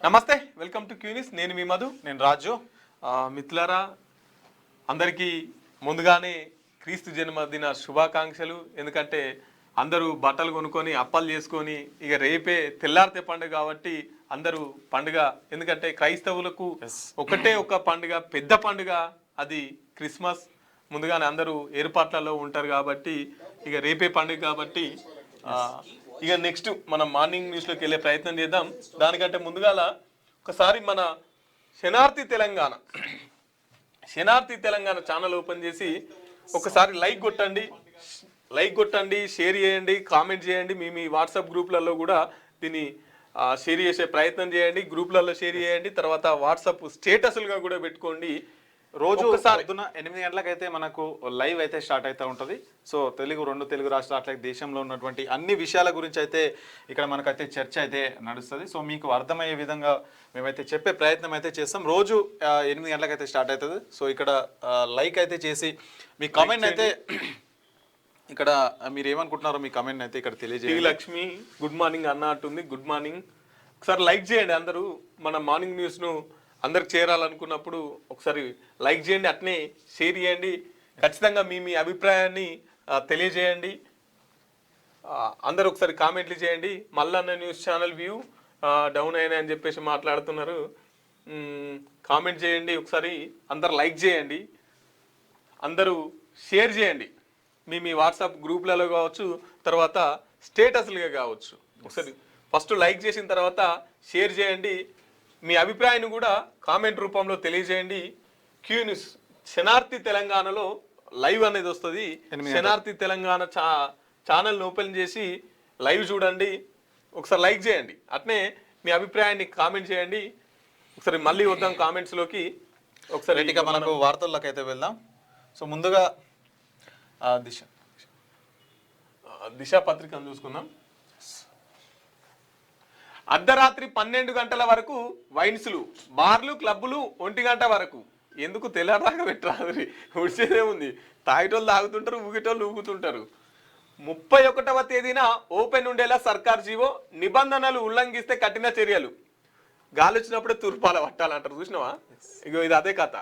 నమస్తే, welcome to క్యూనిస్. నేను మీ మధు. నేను రాజు. మిత్రులారా, అందరికీ ముందుగానే క్రీస్తు జన్మదిన శుభాకాంక్షలు. ఎందుకంటే అందరూ బట్టలు కొనుక్కొని అప్పాలు చేసుకొని ఇక రేపే తెల్లారితే పండుగ కాబట్టి అందరూ పండుగ, ఎందుకంటే క్రైస్తవులకు ఒకటే ఒక పండుగ, పెద్ద పండుగ, అది క్రిస్మస్. ముందుగానే అందరూ ఏర్పాట్లలో ఉంటారు కాబట్టి ఇక రేపే పండుగ కాబట్టి ఇక నెక్స్ట్ మనం మార్నింగ్ న్యూస్లోకి వెళ్ళే ప్రయత్నం చేద్దాం. దానికంటే ముందుగాల ఒకసారి మన శనార్థి తెలంగాణ ఛానల్ ఓపెన్ చేసి ఒకసారి లైక్ కొట్టండి, షేర్ చేయండి, కామెంట్ చేయండి. మీ వాట్సాప్ గ్రూప్లలో కూడా దీన్ని షేర్ చేసే ప్రయత్నం చేయండి. గ్రూప్లలో షేర్ చేయండి, తర్వాత వాట్సాప్ స్టేటస్లుగా కూడా పెట్టుకోండి. రోజు పొద్దున 8 గంటలకైతే మనకు లైవ్ అయితే స్టార్ట్ అవుతూ ఉంటుంది. సో రెండు తెలుగు రాష్ట్రాల దేశంలో ఉన్నటువంటి అన్ని విషయాల గురించి అయితే ఇక్కడ మనకైతే చర్చ అయితే నడుస్తుంది. సో మీకు అర్థమయ్యే విధంగా మేమైతే చెప్పే ప్రయత్నం అయితే చేస్తాం. రోజు 8 గంటలకైతే స్టార్ట్ అవుతుంది. సో ఇక్కడ లైక్ అయితే చేసి మీ కామెంట్ అయితే ఇక్కడ మీరు ఏమనుకుంటున్నారో మీ కామెంట్ అయితే ఇక్కడ తెలియజేయండి. లక్ష్మి గుడ్ మార్నింగ్ అన్న అంటుంది. Good morning. ఒకసారి లైక్ చేయండి అందరూ. మన మార్నింగ్ న్యూస్ను అందరికి చేరాలనుకున్నప్పుడు ఒకసారి లైక్ చేయండి, అట్నే షేర్ చేయండి. ఖచ్చితంగా మీ అభిప్రాయాన్ని తెలియజేయండి. అందరూ ఒకసారి కామెంట్లు చేయండి. Mallanna news channel view down అయినా అని చెప్పేసి మాట్లాడుతున్నారు. కామెంట్ చేయండి, ఒకసారి అందరు లైక్ చేయండి, అందరూ షేర్ చేయండి. మీ వాట్సాప్ గ్రూప్లలో కావచ్చు, తర్వాత స్టేటస్లుగా కావచ్చు. ఒకసారి ఫస్ట్ లైక్ చేసిన తర్వాత షేర్ చేయండి. మీ అభిప్రాయాన్ని కూడా కామెంట్ రూపంలో తెలియజేయండి. క్యూ న్యూస్ శనార్థి తెలంగాణలో లైవ్ అనేది వస్తుంది. శనార్థి తెలంగాణ ఛానల్ని ఓపెన్ చేసి లైవ్ చూడండి, ఒకసారి లైక్ చేయండి, అట్నే మీ అభిప్రాయాన్ని కామెంట్ చేయండి. ఒకసారి మళ్ళీ వద్దాం కామెంట్స్లోకి. ఒకసారి మనకు వార్తల్లోకి అయితే వెళ్దాం. సో ముందుగా దిశ పత్రికను చూసుకుందాం. అర్ధరాత్రి 12 గంటల వరకు వైన్స్లు, బార్లు, క్లబ్బులు 1 గంట వరకు. ఎందుకు తెల్లదాకా పెట్టరాదు, ఉడిచేదే ఉంది. తాగేటోళ్ళు తాగుతుంటారు, ఊగేటోళ్ళు ఊగుతుంటారు. 31వ తేదీన ఓపెన్ ఉండేలా సర్కార్ జీవో, నిబంధనలు ఉల్లంఘిస్తే కఠిన చర్యలు. గాలి వచ్చినప్పుడే తూర్పాల పట్టాలంటారు, చూసినావా? ఇగో ఇది అదే కథ.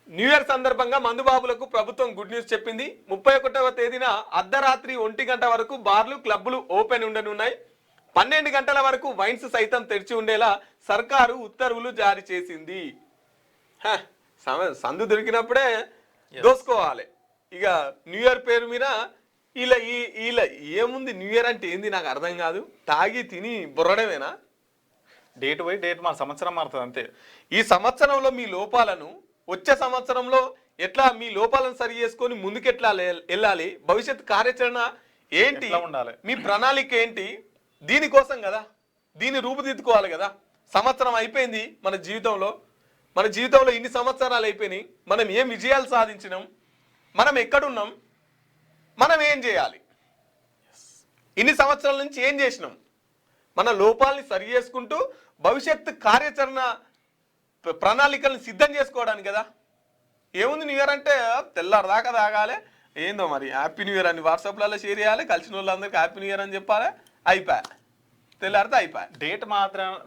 న్యూ ఇయర్ సందర్భంగా మందుబాబులకు ప్రభుత్వం గుడ్ న్యూస్ చెప్పింది. 31వ తేదీన అర్ధరాత్రి 1 గంట వరకు బార్లు, క్లబ్బులు ఓపెన్ ఉండనున్నాయి. 12 గంటల వరకు వైన్స్ సైతం తెరిచి ఉండేలా సర్కారు ఉత్తర్వులు జారీ చేసింది. సందు దొరికినప్పుడే దోసుకోవాలి. ఇక న్యూ ఇయర్ పేరు మీద ఇలా ఏముంది? న్యూ ఇయర్ అంటే ఏంది నాకు అర్థం కాదు. తాగి తిని బుర్రడమేనా? డేట్ బై డేట్ మన సంవత్సరం మారుతుంది అంతే. ఈ సంవత్సరంలో మీ లోపాలను వచ్చే సంవత్సరంలో ఎట్లా మీ లోపాలను సరి చేసుకొని ముందుకెట్లా వెళ్ళాలి, భవిష్యత్ కార్యాచరణ ఏంటి, మీ ప్రణాళిక ఏంటి, దీనికోసం కదా, దీన్ని రూపుదిద్దుకోవాలి కదా. సంవత్సరం అయిపోయింది మన జీవితంలో ఇన్ని సంవత్సరాలు అయిపోయినాయి. మనం ఏం విజయాలు సాధించినాం, మనం ఎక్కడున్నాం, మనం ఏం చేయాలి, ఇన్ని సంవత్సరాల నుంచి ఏం చేసినాం, మన లోపాలని సరి చేసుకుంటూ భవిష్యత్తు కార్యాచరణ ప్రణాళికలను సిద్ధం చేసుకోవడానికి కదా. ఏముంది న్యూ ఇయర్ అంటే తెల్లారు దాకా తాగాలి, ఏందో మరి హ్యాపీ న్యూ ఇయర్ అని వాట్సాప్లలో షేర్ చేయాలి, కలిసిన వాళ్ళందరికీ హ్యాపీ న్యూ ఇయర్ అని చెప్పాలి, అయిపోయా, తెల్లారితే అయిపోయా. డేట్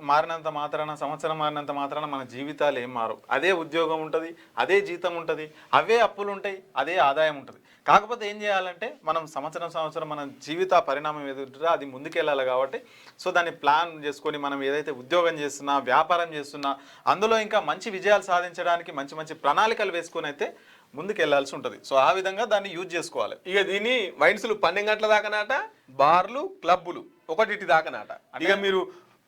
మారినంత మాత్రాన, సంవత్సరం మారినంత మాత్రాన మన జీవితాలు ఏం మారు. అదే ఉద్యోగం ఉంటుంది, అదే జీతం ఉంటుంది, అవే అప్పులు ఉంటాయి, అదే ఆదాయం ఉంటుంది. కాకపోతే ఏం చేయాలంటే మనం సంవత్సరం మన జీవిత పరిణామం ఎదుగుతుందో అది ముందుకెళ్ళాలి. కాబట్టి సో దాన్ని ప్లాన్ చేసుకొని మనం ఏదైతే ఉద్యోగం చేస్తున్నా, వ్యాపారం చేస్తున్నా, అందులో ఇంకా మంచి విజయాలు సాధించడానికి మంచి ప్రణాళికలు వేసుకొని అయితే ముందుకు వెళ్లాల్సి ఉంటుంది. సో ఆ విధంగా దాన్ని యూజ్ చేసుకోవాలి. ఇక దీన్ని వైన్స్లు 12 గంటల దాకానాట, బార్లు, క్లబ్బులు 1 దాకానాట. ఇక మీరు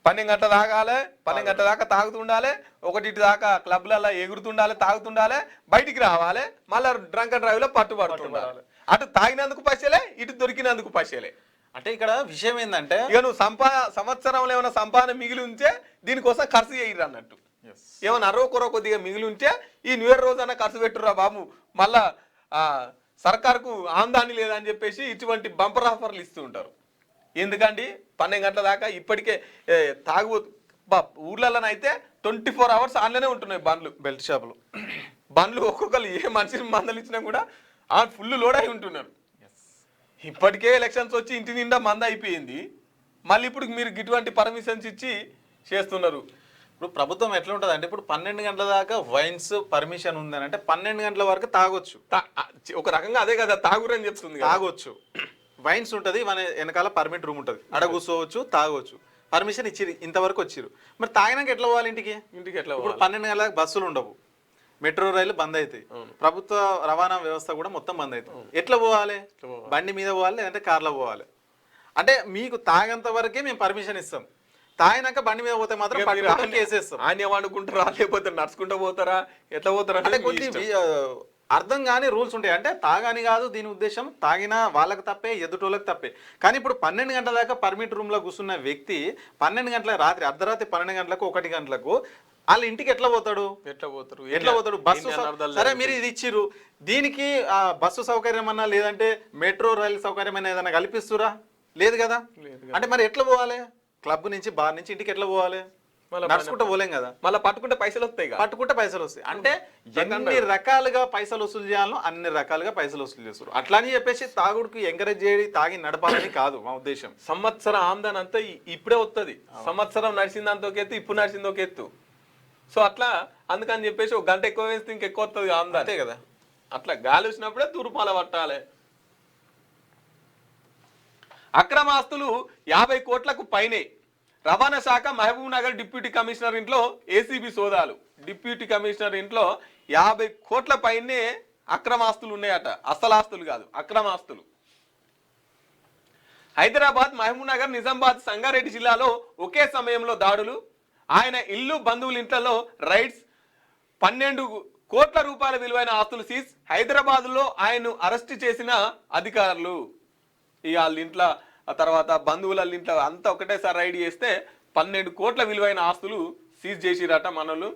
12 గంటల తాగాలి, 12 గంటల దాకా తాగుతుండాలి, 1 దాకా క్లబ్లలో ఎగురుతుండాలి, తాగుతుండాలి, బయటికి రావాలి, మళ్ళీ డ్రంక్ అండ్ డ్రైవ్ లో పట్టుబడుతుండాలి. అటు తాగినందుకు పైసలే, ఇటు దొరికినందుకు పైసలే. అంటే ఇక్కడ విషయం ఏంటంటే ఇక నువ్వు సంవత్సరంలో ఏమైనా సంపాదన మిగిలి ఉంటే దీనికోసం ఖర్చు చేయరు అన్నట్టు. ఏమన్నా అరవకొర కొద్దిగా మిగిలి ఉంటే ఈ న్యూ ఇయర్ రోజు అన్న ఖర్చు పెట్టురా బాబు, మళ్ళా సర్కార్కు ఆందాన్ని లేదని చెప్పేసి ఇటువంటి బంపర్ ఆఫర్లు ఇస్తూ ఉంటారు. ఎందుకండి 12 గంటల దాకా ఇప్పటికే ఊర్లలోనైతే 24 hours ఆన్లోనే ఉంటున్నాయి బండ్లు, బెల్ట్ షాపులు, బండ్లు. ఒక్కొక్కరు ఏ మనిషిని మందలు ఇచ్చినా కూడా ఫుల్ లోడ్ అయి ఉంటున్నారు. ఇప్పటికే ఎలక్షన్స్ వచ్చి ఇంటి నిండా మంద అయిపోయింది. మళ్ళీ ఇప్పుడు మీరు ఇటువంటి పర్మిషన్స్ ఇచ్చి చేస్తున్నారు. ఇప్పుడు ప్రభుత్వం ఎట్లా ఉంటుంది అంటే ఇప్పుడు 12 గంటల దాకా వైన్స్ పర్మిషన్ ఉందని అంటే 12 గంటల వరకు తాగొచ్చు. ఒక రకంగా అదే కదా తాగురని చెప్తుంది. తాగొచ్చు, వైన్స్ ఉంటుంది, మన వెనకాల పర్మిట్ రూమ్ ఉంటుంది, అడ కూర్చోవచ్చు, తాగొచ్చు, పర్మిషన్ ఇచ్చిరు, ఇంతవరకు వచ్చిరు. మరి తాగినాక ఎట్లా పోవాలి ఇంటికి? ఎట్లా? ఇప్పుడు 12 గంటలకు బస్సులు ఉండవు, మెట్రో రైలు బంద్ అవుతాయి, ప్రభుత్వ రవాణా వ్యవస్థ కూడా మొత్తం బంద్ అవుతుంది. ఎట్లా పోవాలి? బండి మీద పోవాలి, లేదంటే కార్లో పోవాలి. అంటే మీకు తాగేంత వరకే మేము పర్మిషన్ ఇస్తాం, తాగినాక బండి మీద పోతే మాత్రం కేసేస్తాం. ఆయన వండుకుంటారా లేకపోతే నడుచుకుంటూ పోతారా, ఎట్లా పోతారా? అంటే కొన్ని అర్థం కాని రూల్స్ ఉంటాయి. అంటే తాగాని కాదు దీని ఉద్దేశం, తాగినా వాళ్ళకి తప్పే, ఎదుటోళ్ళకి తప్పే. కానీ ఇప్పుడు 12 గంటల దాకా పర్మిట్ రూమ్లో కూర్చున్న వ్యక్తి 12 గంటల రాత్రి అర్ధరాత్రి 12 గంటలకు 1 గంటలకు వాళ్ళ ఇంటికి ఎట్లా పోతాడు? ఎట్లా పోతాడు? బస్సు సరే మీరు ఇది ఇచ్చిర్రు, దీనికి బస్సు సౌకర్యం అన్నా లేదంటే మెట్రో రైలు సౌకర్యం అన్నా ఏదైనా కల్పిస్తురా? లేదు కదా. అంటే మరి ఎట్లా పోవాలి? క్లబ్ నుంచి బార్ నుంచి ఇంటికి ఎట్లా పోవాలి? నడుచుకుంటూ పోలేం కదా. మళ్ళీ పట్టుకుంటే పైసలు వస్తాయి, పట్టుకుంటే పైసలు వస్తాయి. అంటే ఎన్ని రకాలుగా పైసలు వసూలు చేయాలో అన్ని రకాలుగా పైసలు వసూలు చేస్తారు. అట్లా అని చెప్పేసి తాగుడికి ఎంకరేజ్ చేయడం, తాగి నడపాలని కాదు మా ఉద్దేశం. సంవత్సరం ఆమ్దాన్ అంతా ఇప్పుడే వస్తుంది, సంవత్సరం నడిచిందంత ఒక ఎత్తు, ఇప్పుడు నడిచింది ఒక ఎత్తు. సో అట్లా అందుకని చెప్పేసి ఒక గంట ఎక్కువ వేస్తే ఇంకెక్కువ వస్తుంది ఆమ్దాన్. అంతే కదా. అట్లా గాలి వచ్చినప్పుడే తూర్పాల పట్టాలి. అక్రమ ఆస్తులు 50 కోట్లకు పైనే. రవాణా శాఖ మహబూబ్ నగర్ డిప్యూటీ కమిషనర్ ఇంట్లో ఏసీబీ సోదాలు. డిప్యూటీ కమిషనర్ ఇంట్లో 50 కోట్ల పైనే అక్రమాస్తులు ఉన్నాయట. అసలాస్తులు కాదు, అక్రమాస్తులు. హైదరాబాద్, మహబూబ్ నగర్, నిజామాబాద్, సంగారెడ్డి జిల్లాలో ఒకే సమయంలో దాడులు. ఆయన ఇల్లు, బంధువుల ఇంట్లో రైడ్స్. 12 కోట్ల రూపాయల విలువైన ఆస్తులు సీజ్. హైదరాబాద్ లో ఆయన్ను అరెస్ట్ చేసిన అధికారులు. ఇక వాళ్ళ ఇంట్లో, ఆ తర్వాత బంధువుల ఇంట్లో అంతా ఒకటేసారి రైడ్ చేస్తే 12 కోట్ల విలువైన ఆస్తులు సీజ్ చేసిరట మనలు.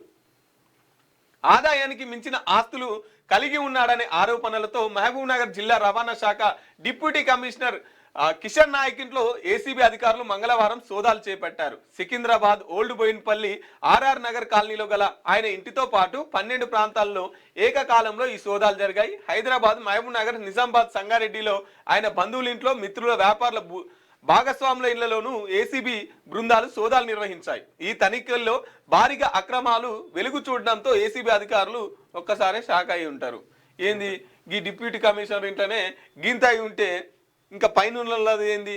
ఆదాయానికి మించిన ఆస్తులు కలిగి ఉన్నాడనే ఆరోపణలతో మహబూబ్ నగర్ జిల్లా రవాణా శాఖ డిప్యూటీ కమిషనర్ కిషన్ నాయక్ ఇంట్లో ఏసీబీ అధికారులు మంగళవారం సోదాలు చేపట్టారు. సికింద్రాబాద్, ఓల్డ్ బోయిన్పల్లి, ఆర్ఆర్ నగర్ కాలనీలో గల ఆయన ఇంటితో పాటు 12 ప్రాంతాల్లో ఏకకాలంలో ఈ సోదాలు జరిగాయి. హైదరాబాద్, మహబూబ్ నగర్, నిజామాబాద్, సంగారెడ్డిలో ఆయన బంధువుల ఇంట్లో, మిత్రుల, వ్యాపారుల భాగస్వాముల ఇళ్లలోనూ ఏసీబీ బృందాలు సోదాలు నిర్వహించాయి. ఈ తనిఖీల్లో భారీగా అక్రమాలు వెలుగు చూడడంతో ఏసీబీ అధికారులు ఒక్కసారి షాక్ అయి ఉంటారు. ఏంది ఈ డిప్యూటీ కమిషనర్ ఇంట్లోనే గింత అయి ఉంటే ఇంకా పైన ఏంది?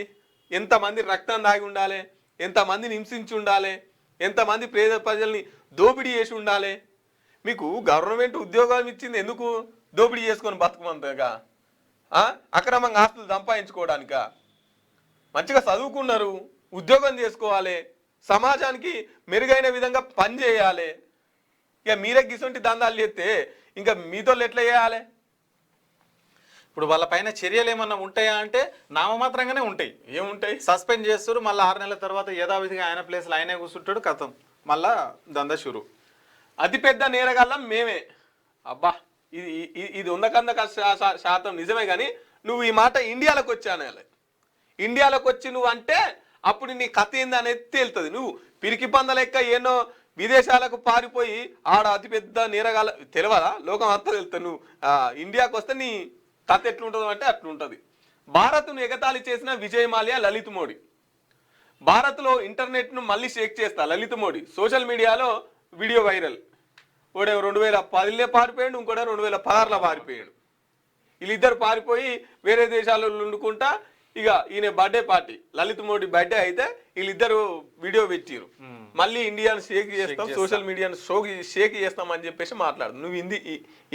ఎంతమంది రక్తం దాగి ఉండాలి, ఎంతమందిని హింసించి ఉండాలి, ఎంతమంది పేద ప్రజల్ని దోపిడీ చేసి ఉండాలి. మీకు గవర్నమెంట్ ఉద్యోగం ఇచ్చింది ఎందుకు? దోపిడీ చేసుకొని బతుకమంతగా, అక్రమంగా ఆస్తులు సంపాదించుకోవడానిక? మంచిగా చదువుకున్నారు, ఉద్యోగం చేసుకోవాలి, సమాజానికి మెరుగైన విధంగా పని చేయాలి. ఇక మీరే గిసొంటి దందాలు చేస్తే ఇంకా మీతో ఎట్లా చేయాలి? ఇప్పుడు వాళ్ళ పైన చర్యలు ఏమన్నా ఉంటాయా అంటే నామమాత్రంగానే ఉంటాయి. ఏముంటాయి? సస్పెండ్ చేస్తారు, మళ్ళీ 6 నెలల తర్వాత యథావిధిగా ఆయన ప్లేస్లో ఆయనే కూర్చుంటాడు, కథం మళ్ళా దందా షురు. అతిపెద్ద నేరగాళ్ళం మేమే. అబ్బా, ఇది ఉందకంద శాతం నిజమే. కానీ నువ్వు ఈ మాట ఇండియాలోకి వచ్చాను, ఇండియాలోకి వచ్చి నువ్వు అంటే అప్పుడు నీ కథ ఏంది అనేది తేలుతుంది. నువ్వు పిరికి పంద లెక్క ఎన్నో విదేశాలకు పారిపోయి ఆడ అతిపెద్ద నేరగాళ్ళ తెలియదా? లోకం అంతా తెలుస్తుంది. నువ్వు ఇండియాకు వస్తే నీ కథ ఎట్లుంటుందో అంటే అట్లుంటుంది. భారత్ను ఎగతాళి చేసిన విజయ్ మాల్యా, లలిత్ మోడీ. భారత్లో ఇంటర్నెట్ను మళ్ళీ షేక్ చేస్తా లలిత్ మోడీ. సోషల్ మీడియాలో వీడియో వైరల్. ఒకడే 2010లో పారిపోయాడు, ఇంకోటి 2016లో పారిపోయాడు. వీళ్ళిద్దరు పారిపోయి వేరే దేశాలలో వండుకుంటా. ఇక ఈయన birthday party, Lalit Modi birthday అయితే వీళ్ళిద్దరు వీడియో పెట్టిరు. మళ్ళీ ఇండియాను షేక్ చేస్తాం, సోషల్ మీడియాను షేక్ చేస్తాం అని చెప్పేసి మాట్లాడు. నువ్వు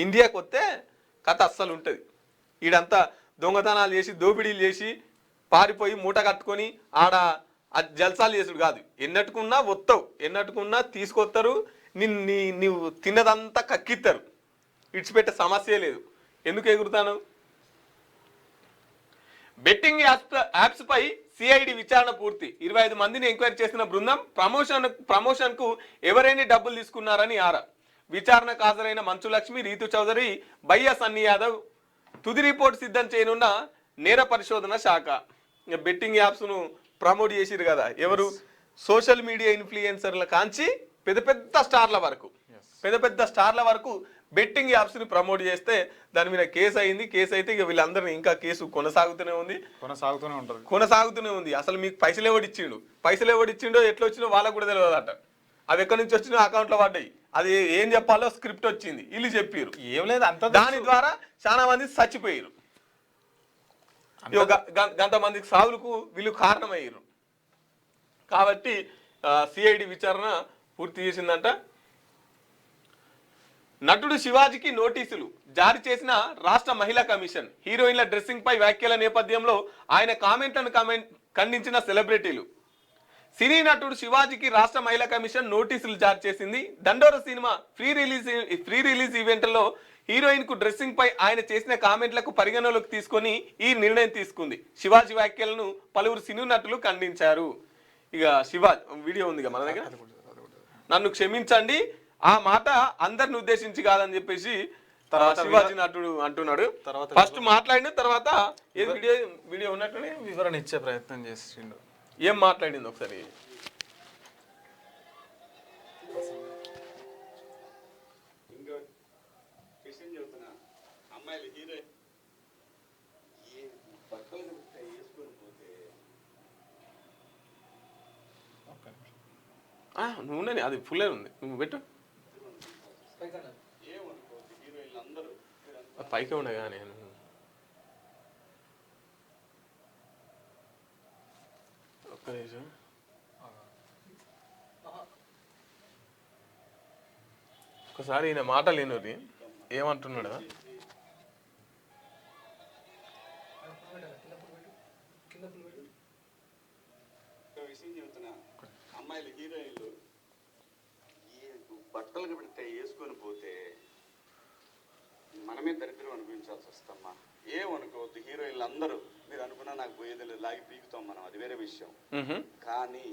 ఇండియాకి వస్తే కథ అస్సలు ఉంటుంది. ఈడంతా దొంగతనాలు చేసి, దోపిడీలు చేసి, పారిపోయి మూట కట్టుకొని ఆడ జల్సాలు చేసుడు కాదు. ఎన్నట్టుకున్నా వస్తావు, ఎన్నట్టుకున్నా తీసుకొస్తారు, నువ్వు తిన్నదంతా కక్కిస్తారు. ఇడిచిపెట్టే సమస్య లేదు. ఎందుకు ఎగురుతాను? బెట్టింగ్ యాప్స్ పై సిఐడి విచారణ పూర్తి. 25 మందిని ఎంక్వైరీ చేసిన బృందం ప్రమోషన్ కు ఎవరైనా డబ్బులు తీసుకున్నారని ఆరా. విచారణకు హాజరైన మంచు లక్ష్మి, రీతు చౌదరి, బయ్య సన్నీ యాదవ్ తుది రిపోర్ట్ సిద్ధం చేయనున్న నేర పరిశోధన శాఖ. బెట్టింగ్ యాప్స్ ను ప్రమోట్ చేసిరు కదా ఎవరు? సోషల్ మీడియా ఇన్ఫ్లుయెన్సర్ల కాంచి పెద్ద పెద్ద స్టార్ల వరకు. పెద్ద పెద్ద స్టార్ల వరకు బెట్టింగ్ యాప్స్ని ప్రమోట్ చేస్తే దాని మీద కేసు అయింది. కేసు అయితే ఇక వీళ్ళందరినీ ఇంకా కేసు కొనసాగుతూనే ఉంది. అసలు మీకు పైసలు ఎవడిచ్చిండో ఎట్లా వచ్చిండో వాళ్ళకు కూడా తెలియదట. అవి ఎక్కడి నుంచి వచ్చినా అకౌంట్లో పడ్డాయి. అది ఏం చెప్పాలో స్క్రిప్ట్ వచ్చింది, వీళ్ళు చెప్పారు. ఏం లేదు అంత దాని ద్వారా చాలా మంది చచ్చిపోయారు. గంతమందికి సావులకు వీళ్ళు కారణమయ్యారు. కాబట్టి సిఐడి విచారణ పూర్తి చేసిందంట. నటుడు శివాజీకి నోటీసులు జారీ చేసిన రాష్ట్ర మహిళా కమిషన్. హీరోయిన్ల డ్రెస్సింగ్ పై వ్యాఖ్యల నేపథ్యంలో ఆయన కామెంట్లను ఖండించిన సెలబ్రిటీలు. సినీ నటుడు శివాజీకి రాష్ట్ర మహిళా కమిషన్ నోటీసులు జారీ చేసింది. దండోర సినిమా ఫ్రీ రిలీజ్ ఈవెంట్లో హీరోయిన్ కు డ్రెస్సింగ్ పై ఆయన చేసిన కామెంట్లకు పరిగణలోకి తీసుకొని ఈ నిర్ణయం తీసుకుంది. శివాజీ వ్యాఖ్యలను పలువురు సినీ నటులు ఖండించారు. ఇక శివాజీ వీడియో ఉందిగా మన దగ్గర. నన్ను క్షమించండి, ఆ మాట అందరిని ఉద్దేశించి కాదని చెప్పేసి శివాజీ నటుడు అంటున్నాడు. ఫస్ట్ మాట్లాడిన తర్వాత ఏ వీడియో ఉన్నట్టునే వివరణ ఇచ్చే ప్రయత్నం చేసిండు. ఏం మాట్లాడింది ఒకసారి. నువ్వు అది ఫుల్ ఉంది, నువ్వు పెట్టు. పైకే ఉండగా నేను ఒక్క నిమిషం. ఒకసారి ఈయన మాట లేనోరి ఏమంటున్నాడా. అమ్మాయిలు హీరోయిన్లు బట్టలు పెడితే వేసుకొని పోతే మనమే దరిద్రం అనిపించాల్సి వస్తమ్మా. ఏమనుకోవద్దు, హీరోయిన్లు అందరూ మీరు అనుకున్నా నాకు పోయేది లేదు, లాగి పీకుతాం మనం, అది వేరే విషయం. కానీ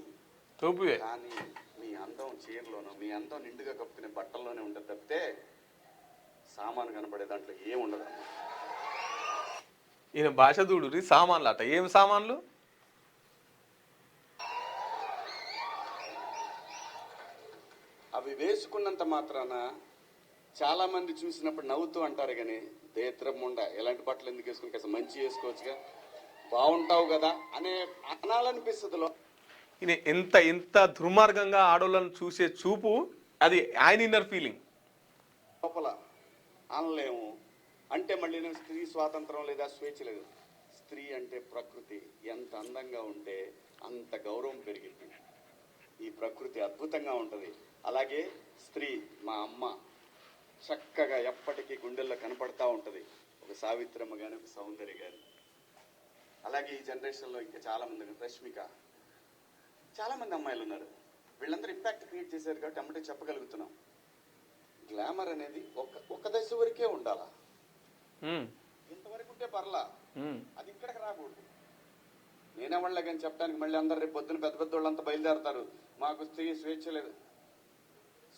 మీ అందం చీరలోనూ మీ అందం నిండుగా కప్పుకునే బట్టల్లోనే ఉంటుంది తప్పితే సామాను కనబడే దాంట్లో ఏముండదు. ఈయన భాష చూడు, సామాన్లు అట. ఏం సామాన్లు? అవి వేసుకున్నంత మాత్రాన చాలా మంది చూసినప్పుడు నవ్వుతూ అంటారు కానీ దేత్రముండ ఎలాంటి బట్టలు ఎందుకు వేసుకుని కాస్త మంచి వేసుకోవచ్చుగా, బాగుంటావు కదా అనే అనాలనిపిస్తుంది. ఈయన ఎంత దుర్మార్గంగా ఆడోళ్ళను చూసే చూపు, అది ఆయన ఇన్నర్ ఫీలింగ్. లోపల అనలేము అంటే మళ్ళీ స్త్రీ స్వాతంత్రం లేదా స్వేచ్ఛ లేదు. స్త్రీ అంటే ప్రకృతి, ఎంత అందంగా ఉంటే అంత గౌరవం పెరిగింది. ఈ ప్రకృతి అద్భుతంగా ఉంటుంది. అలాగే స్త్రీ మా అమ్మ చక్కగా ఎప్పటికీ గుండెల్లో కనపడతా ఉంటుంది. ఒక సావిత్రమ్మ కానీ ఒక సౌందర్య కానీ. అలాగే ఈ జనరేషన్లో ఇంకా చాలామంది, రష్మిక, చాలామంది అమ్మాయిలు ఉన్నారు. వీళ్ళందరూ ఇంపాక్ట్ క్రియేట్ చేశారు కాబట్టి అమ్మటే చెప్పగలుగుతున్నాం. గ్లామర్ అనేది ఒక దశ వరకే ఉండాలా, ఇంతవరకు ఉంటే పర్లా, అది ఇక్కడికి రాకూడదు. నేనేవాళ్ళ కానీ చెప్పడానికి మళ్ళీ అందరు రేపు పొద్దున పెద్ద పెద్ద వాళ్ళంతా బయలుదేరతారు, మాకు స్త్రీ స్వేచ్ఛ లేదు.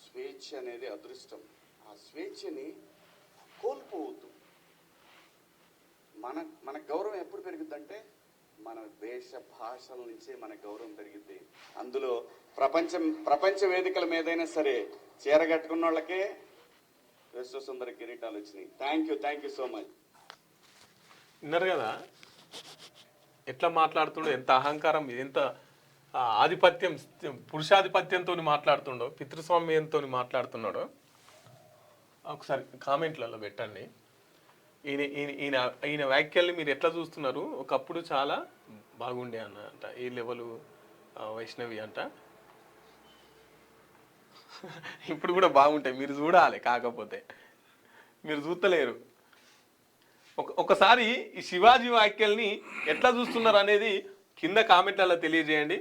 స్వేచ్ఛ అనేది అదృష్టం. ఆ స్వేచ్ఛని కోల్పోవద్దు. మన గౌరవం ఎప్పుడు పెరుగుద్దంటే మన దేశ భాషల నుంచే మన గౌరవం పెరిగిద్ది. అందులో ప్రపంచ వేదికల మీదైనా సరే చీర కట్టుకున్న వాళ్ళకే విశ్వసుందర కిరీటాలు వచ్చినాయి. Thank you so much. విన్నారు కదా ఎట్లా మాట్లాడుతుండో, ఎంత అహంకారం, ఎంత ఆధిపత్యం, పురుషాధిపత్యంతో మాట్లాడుతుండో, పితృస్వామ్యంతో మాట్లాడుతున్నాడో. ఒకసారి కామెంట్లలో పెట్టండి. ఈయన వ్యాఖ్యల్ని మీరు ఎట్లా చూస్తున్నారు? ఒకప్పుడు చాలా బాగుండే అంట, ఈ లెవెలు వైష్ణవి అంట, ఇప్పుడు కూడా బాగుంటాయి. మీరు చూడాలి, కాకపోతే మీరు చూస్తలేరు. ఒకసారి ఈ శివాజీ వ్యాఖ్యల్ని ఎట్లా చూస్తున్నారు అనేది కింద కామెంట్లలో తెలియజేయండి.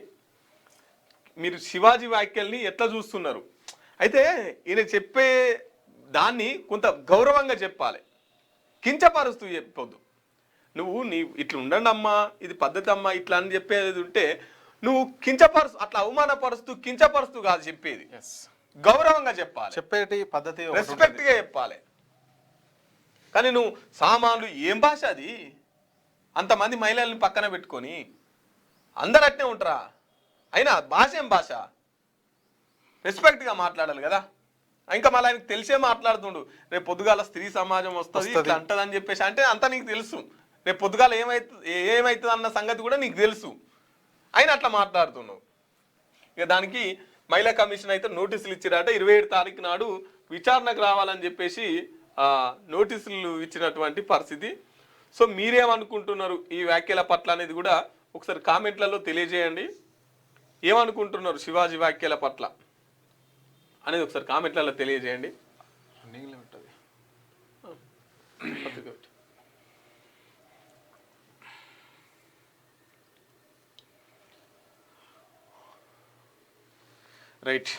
మీరు శివాజీ వ్యాఖ్యల్ని ఎట్లా చూస్తున్నారు? అయితే ఈయన చెప్పే దాన్ని కొంత గౌరవంగా చెప్పాలి, కించపరుస్తూ చెప్పొద్దు. నువ్వు ఇట్లా ఉండండి అమ్మా, ఇది పద్ధతి అమ్మా, ఇట్లా అని చెప్పేది ఉంటే నువ్వు కించపరుస్తూ, అట్లా అవమానపరుస్తూ కించపరుస్తూ కాదు చెప్పేది, గౌరవంగా చెప్పాలి, చెప్పేటి పద్ధతి రెస్పెక్ట్గా చెప్పాలి. కానీ నువ్వు సామాన్లు, ఏం భాష అది? అంతమంది మహిళల్ని పక్కన పెట్టుకొని అందరు అట్నే ఉంటారా? అయినా భాష ఏం భాష? రెస్పెక్ట్గా మాట్లాడాలి కదా. ఇంకా మళ్ళీ ఆయనకు తెలిసే మాట్లాడుతుండు, రేపు పొద్దుగాల స్త్రీ సమాజం వస్తుంది ఇట్లా అంటదని చెప్పేసి. అంటే అంతా నీకు తెలుసు, రేపు పొద్దుగాల ఏమైతుంది అన్న సంగతి కూడా నీకు తెలుసు, ఆయన అట్లా మాట్లాడుతున్నావు. ఇక దానికి మహిళా కమిషన్ అయితే నోటీసులు ఇచ్చిరాట. 27 తారీఖు నాడు విచారణకు రావాలని చెప్పేసి నోటీసులు ఇచ్చినటువంటి పరిస్థితి. సో మీరేమనుకుంటున్నారు ఈ వ్యాఖ్యల పట్ల అనేది కూడా ఒకసారి కామెంట్లలో తెలియజేయండి. ఏమనుకుంటున్నారు శివాజీ వ్యాఖ్యల పట్ల అనేది ఒకసారి కామెంట్లలో తెలియజేయండి. రైట్.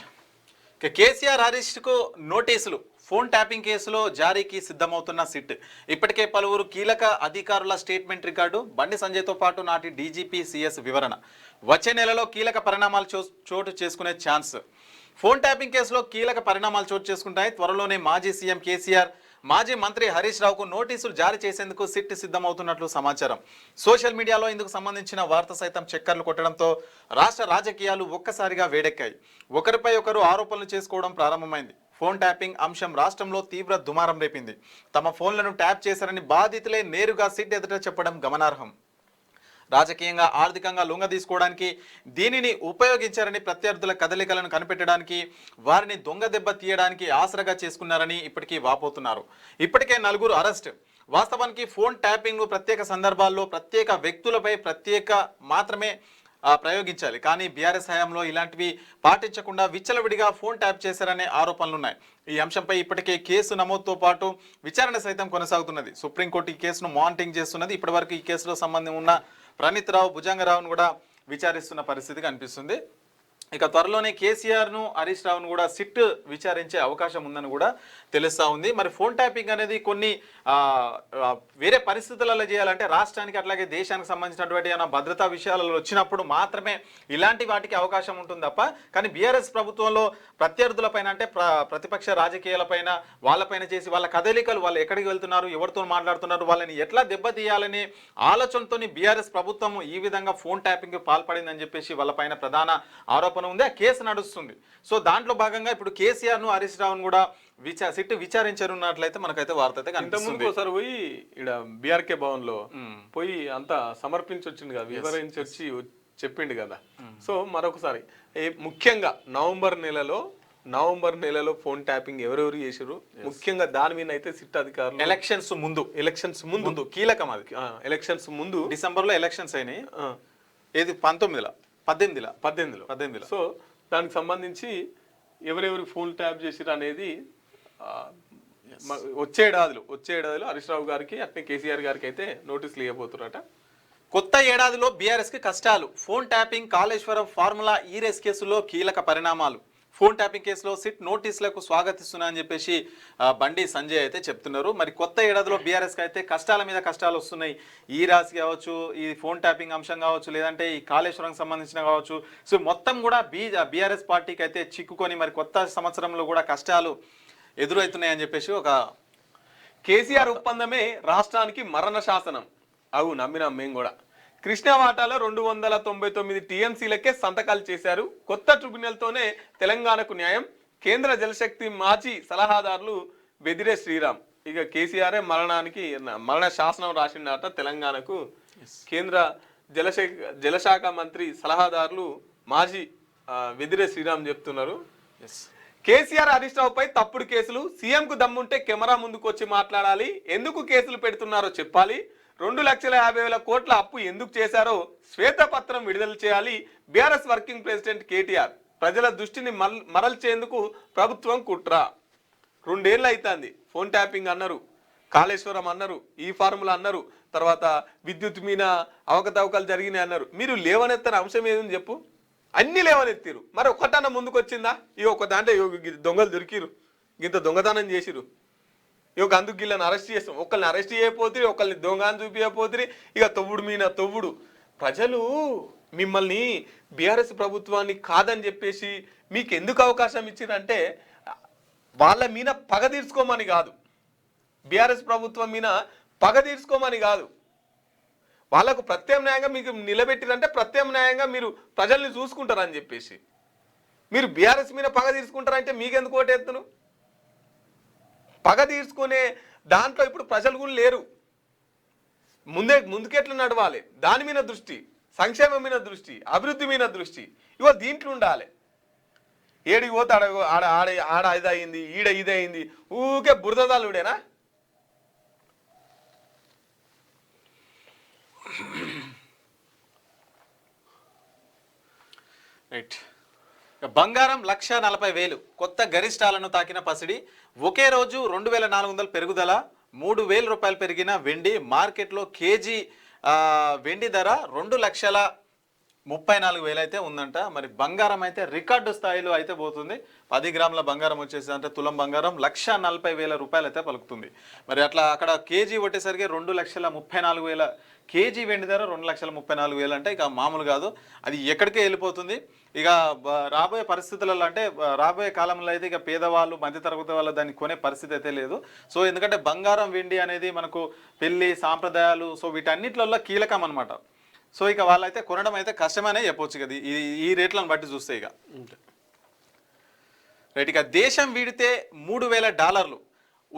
కేసీఆర్ అరెస్టుకు నోటీసులు, ఫోన్ ట్యాపింగ్ కేసులో జారీకి సిద్ధమవుతున్న సిట్. ఇప్పటికే పలువురు కీలక అధికారుల స్టేట్మెంట్ రికార్డు, బండి సంజయ్తో పాటు నాటి డీజీపీ సిఎస్ వివరణ. వచ్చే నెలలో కీలక పరిణామాలు చోటు చేసుకునే ఛాన్స్. ఫోన్ ట్యాపింగ్ కేసులో కీలక పరిణామాలు చోటు చేసుకుంటాయి. త్వరలోనే మాజీ సీఎం కేసీఆర్, మాజీ మంత్రి హరీష్ రావుకు నోటీసులు జారీ చేసేందుకు సిట్ సిద్ధమవుతున్నట్లు సమాచారం. సోషల్ మీడియాలో ఇందుకు సంబంధించిన వార్త సైతం చక్కర్లు కొట్టడంతో రాష్ట్ర రాజకీయాలు ఒక్కసారిగా వేడెక్కాయి. ఒకరిపై ఒకరు ఆరోపణలు చేసుకోవడం ప్రారంభమైంది. ఫోన్ ట్యాపింగ్ అంశం రాష్ట్రంలో తీవ్ర దుమారం రేపింది. తమ ఫోన్లను ట్యాప్ చేశారని బాధితులే నేరుగా సిట్ ఎదుట చెప్పడం గమనార్హం. రాజకీయంగా, ఆర్థికంగా లొంగ తీసుకోవడానికి దీనిని ఉపయోగించారని, ప్రత్యర్థుల కదలికలను కనిపెట్టడానికి, వారిని దొంగ దెబ్బ తీయడానికి ఆసరగా చేసుకున్నారని ఇప్పటికీ వాపోతున్నారు. ఇప్పటికే 4 అరెస్ట్. వాస్తవానికి ఫోన్ ట్యాపింగ్ ప్రత్యేక సందర్భాల్లో ప్రత్యేక వ్యక్తులపై మాత్రమే ప్రయోగించాలి. కానీ బీఆర్ఎస్ హయాంలో ఇలాంటివి పాటించకుండా విచ్చలవిడిగా ఫోన్ ట్యాప్ చేశారనే ఆరోపణలున్నాయి. ఈ అంశంపై ఇప్పటికే కేసు నమోదుతో పాటు విచారణ సైతం కొనసాగుతున్నది. సుప్రీంకోర్టు ఈ కేసును మానిటరింగ్ చేస్తున్నది. ఇప్పటివరకు ఈ కేసులో సంబంధం ఉన్న ప్రణీత్ రావు, భుజంగరావును కూడా విచారిస్తున్న పరిస్థితి కనిపిస్తుంది. ఇక త్వరలోనే కేసీఆర్ను, హరీష్ రావును కూడా సిట్ విచారించే అవకాశం ఉందని కూడా తెలుస్తూ ఉంది. మరి ఫోన్ ట్యాపింగ్ అనేది కొన్ని వేరే పరిస్థితులలో చేయాలంటే రాష్ట్రానికి అట్లాగే దేశానికి సంబంధించినటువంటి ఏమైనా భద్రతా విషయాలలో వచ్చినప్పుడు మాత్రమే ఇలాంటి వాటికి అవకాశం ఉంటుంది తప్ప, కానీ బీఆర్ఎస్ ప్రభుత్వంలో ప్రత్యర్థులపైన అంటే ప్రతిపక్ష రాజకీయాలపైన వాళ్ళపైన చేసి వాళ్ళ కదలికలు, వాళ్ళు ఎక్కడికి వెళ్తున్నారు, ఎవరితో మాట్లాడుతున్నారు, వాళ్ళని ఎట్లా దెబ్బతీయాలనే ఆలోచనతో బీఆర్ఎస్ ప్రభుత్వం ఈ విధంగా ఫోన్ ట్యాపింగ్ పాల్పడిందని చెప్పేసి వాళ్ళపైన ప్రధాన ఆరోపణ ఉంది. ఆ కేసు నడుస్తుంది. సో దాంట్లో భాగంగా ఇప్పుడు కేసీఆర్ ను, హరీష్ రావును కూడా సిట్ విచారించనున్నట్లయితే మనకైతే వార్త అయితే కనిపిస్తుంది. ఒకసారి పోయి ఇక్కడ బీఆర్కే భవన్ లో పోయి అంతా సమర్పించి వచ్చింది కదా, వివరించి వచ్చి చెప్పిండు కదా. సో మరొకసారి ముఖ్యంగా నవంబర్ నెలలో ఫోన్ ట్యాపింగ్ ఎవరెవరు చేసారు, ముఖ్యంగా దాని మీద అయితే సిట్ అధికారులు ఎలక్షన్స్ ముందు కీలకం. అది ఎలక్షన్స్ ముందు డిసెంబర్ లో ఎలక్షన్స్ అయినాయి. ఏది 18లో. సో దానికి సంబంధించి ఎవరెవరు ఫోన్ ట్యాప్ చేసిరు అనేది వచ్చే ఏడాదిలో హరీష్ రావు గారికి అట్నే కేసీఆర్ గారికి అయితే నోటీసులు ఇవ్వబోతున్నారట. కొత్త ఏడాదిలో బీఆర్ఎస్ కి కష్టాలు. ఫోన్ ట్యాపింగ్, కాళేశ్వరం ఫార్ములా ఈ-రేస్ కేసులో కీలక పరిణామాలు. ఫోన్ ట్యాపింగ్ కేసులో సిట్ నోటీసులకు స్వాగతిస్తున్నా అని చెప్పేసి బండి సంజయ్ అయితే చెప్తున్నారు. మరి కొత్త ఏడాదిలో బీఆర్ఎస్కి అయితే కష్టాల మీద కష్టాలు వస్తున్నాయి. ఈ రాశి కావచ్చు, ఈ ఫోన్ ట్యాపింగ్ అంశం కావచ్చు, లేదంటే ఈ కాళేశ్వరం సంబంధించిన కావచ్చు. సో మొత్తం కూడా బీఆర్ఎస్ పార్టీకి అయితే చిక్కుకొని మరి కొత్త సంవత్సరంలో కూడా కష్టాలు ఎదురవుతున్నాయని చెప్పేసి ఒక కేసీఆర్ ఒప్పందమే రాష్ట్రానికి మరణ శాసనం. అవు నమ్మినాం మేము కూడా. కృష్ణా వాటాలో 299 టీఎంసీలకే సంతకాలు చేశారు. కొత్త ట్రిబ్యునల్తోనే తెలంగాణకు న్యాయం. కేంద్ర జలశక్తి మాజీ సలహాదారులు బెదిరే శ్రీరామ్. ఇక కేసీఆర్ మరణ శాసనం రాసిండట తెలంగాణకు. కేంద్ర జలశాఖ మంత్రి సలహాదారులు మాజీ బెదిరే శ్రీరామ్ చెప్తున్నారు. కేసీఆర్, హరీష్ రావుపై తప్పుడు కేసులు. సీఎంకు దమ్ముంటే కెమెరా ముందుకు వచ్చి మాట్లాడాలి. ఎందుకు కేసులు పెడుతున్నారో చెప్పాలి. 2,50,000 కోట్ల అప్పు ఎందుకు చేశారో శ్వేతపత్రం విడుదల చేయాలి. BRS working president KTR. ప్రజల దృష్టిని మరల్చేందుకు ప్రభుత్వం కుట్ర. 2 ఏళ్ళు అవుతుంది. ఫోన్ ట్యాపింగ్ అన్నారు, కాళేశ్వరం అన్నారు, ఈ ఫార్ములా అన్నారు, తర్వాత విద్యుత్ మీద అవకతవకలు జరిగినాయి అన్నారు. మీరు లేవనెత్తని అంశం ఏదని చెప్పు. అన్ని లేవనెత్తిరు. మరి ఒక్కటన్నా ముందుకు వచ్చిందా? ఈ ఒక్క దాంట్లో దొంగలు దొరికిరు, ఇంత దొంగతనం చేసిరు, ఇక అందుకు వీళ్ళని అరెస్ట్ చేస్తాం. ఒకళ్ళని అరెస్ట్ చేయకపోతే, ఒకళ్ళని దొంగ అని చూపించకపోతే, ఇక తొవ్వుడు మీద తొవ్వుడు. ప్రజలు మిమ్మల్ని బీఆర్ఎస్ ప్రభుత్వాన్ని కాదని చెప్పేసి మీకు ఎందుకు అవకాశం ఇచ్చిందంటే వాళ్ళ మీద పగ తీర్చుకోమని కాదు, బీఆర్ఎస్ ప్రభుత్వం మీద పగ తీర్చుకోమని కాదు, వాళ్ళకు ప్రత్యామ్నాయంగా మీకు నిలబెట్టిరంటే ప్రత్యామ్నాయంగా మీరు ప్రజల్ని చూసుకుంటారని చెప్పేసి. మీరు బీఆర్ఎస్ మీద పగ తీర్చుకుంటారంటే మీకెందుకు ఓటేస్తును? పగ తీర్చుకునే దాంట్లో ఇప్పుడు ప్రజలు కూడా లేరు. ముందుకెట్లా నడవాలి దాని మీద దృష్టి, సంక్షేమం మీద దృష్టి, అభివృద్ధి మీద దృష్టి ఇవో దీంట్లో ఉండాలి. ఏడికి పోతే ఆడ ఆడ ఆడ ఆడ ఇదయింది, ఈడ ఇదయింది, ఊకే బురదదాలుడేనా? రైట్. బంగారం 1,40,000 కొత్త గరిష్టాలను తాకిన పసిడి. ఒకే రోజు 2,400 పెరుగుదల. 3,000 రూపాయలు పెరిగిన వెండి. మార్కెట్లో కేజీ వెండి ధర 2,34,000 అయితే ఉందంట. మరి బంగారం అయితే రికార్డు స్థాయిలో అయితే పోతుంది. 10 గ్రాముల బంగారం వచ్చేసి అంటే తులం బంగారం 1,40,000 రూపాయలు అయితే పలుకుతుంది. మరి అట్లా అక్కడ కేజీ కొట్టేసరికి 2,34,000, కేజీ వెండి ధర 2,34,000 అంటే ఇక మామూలు కాదు. అది ఎక్కడికే వెళ్ళిపోతుంది. ఇక రాబోయే పరిస్థితులలో అంటే రాబోయే కాలంలో అయితే ఇక పేదవాళ్ళు మధ్యతరగతి వాళ్ళ దాన్ని కొనే పరిస్థితి అయితే లేదు. సో ఎందుకంటే బంగారం వెండి అనేది మనకు పెళ్లి సాంప్రదాయాలు సో వీటన్నిటిలో కీలకం అనమాట. సో ఇక వాళ్ళైతే కొనడం అయితే కష్టమనే చెప్పొచ్చు కదా ఈ రేట్లను బట్టి చూస్తే. ఇక రైట్. ఇక దేశం వీడితే $3,000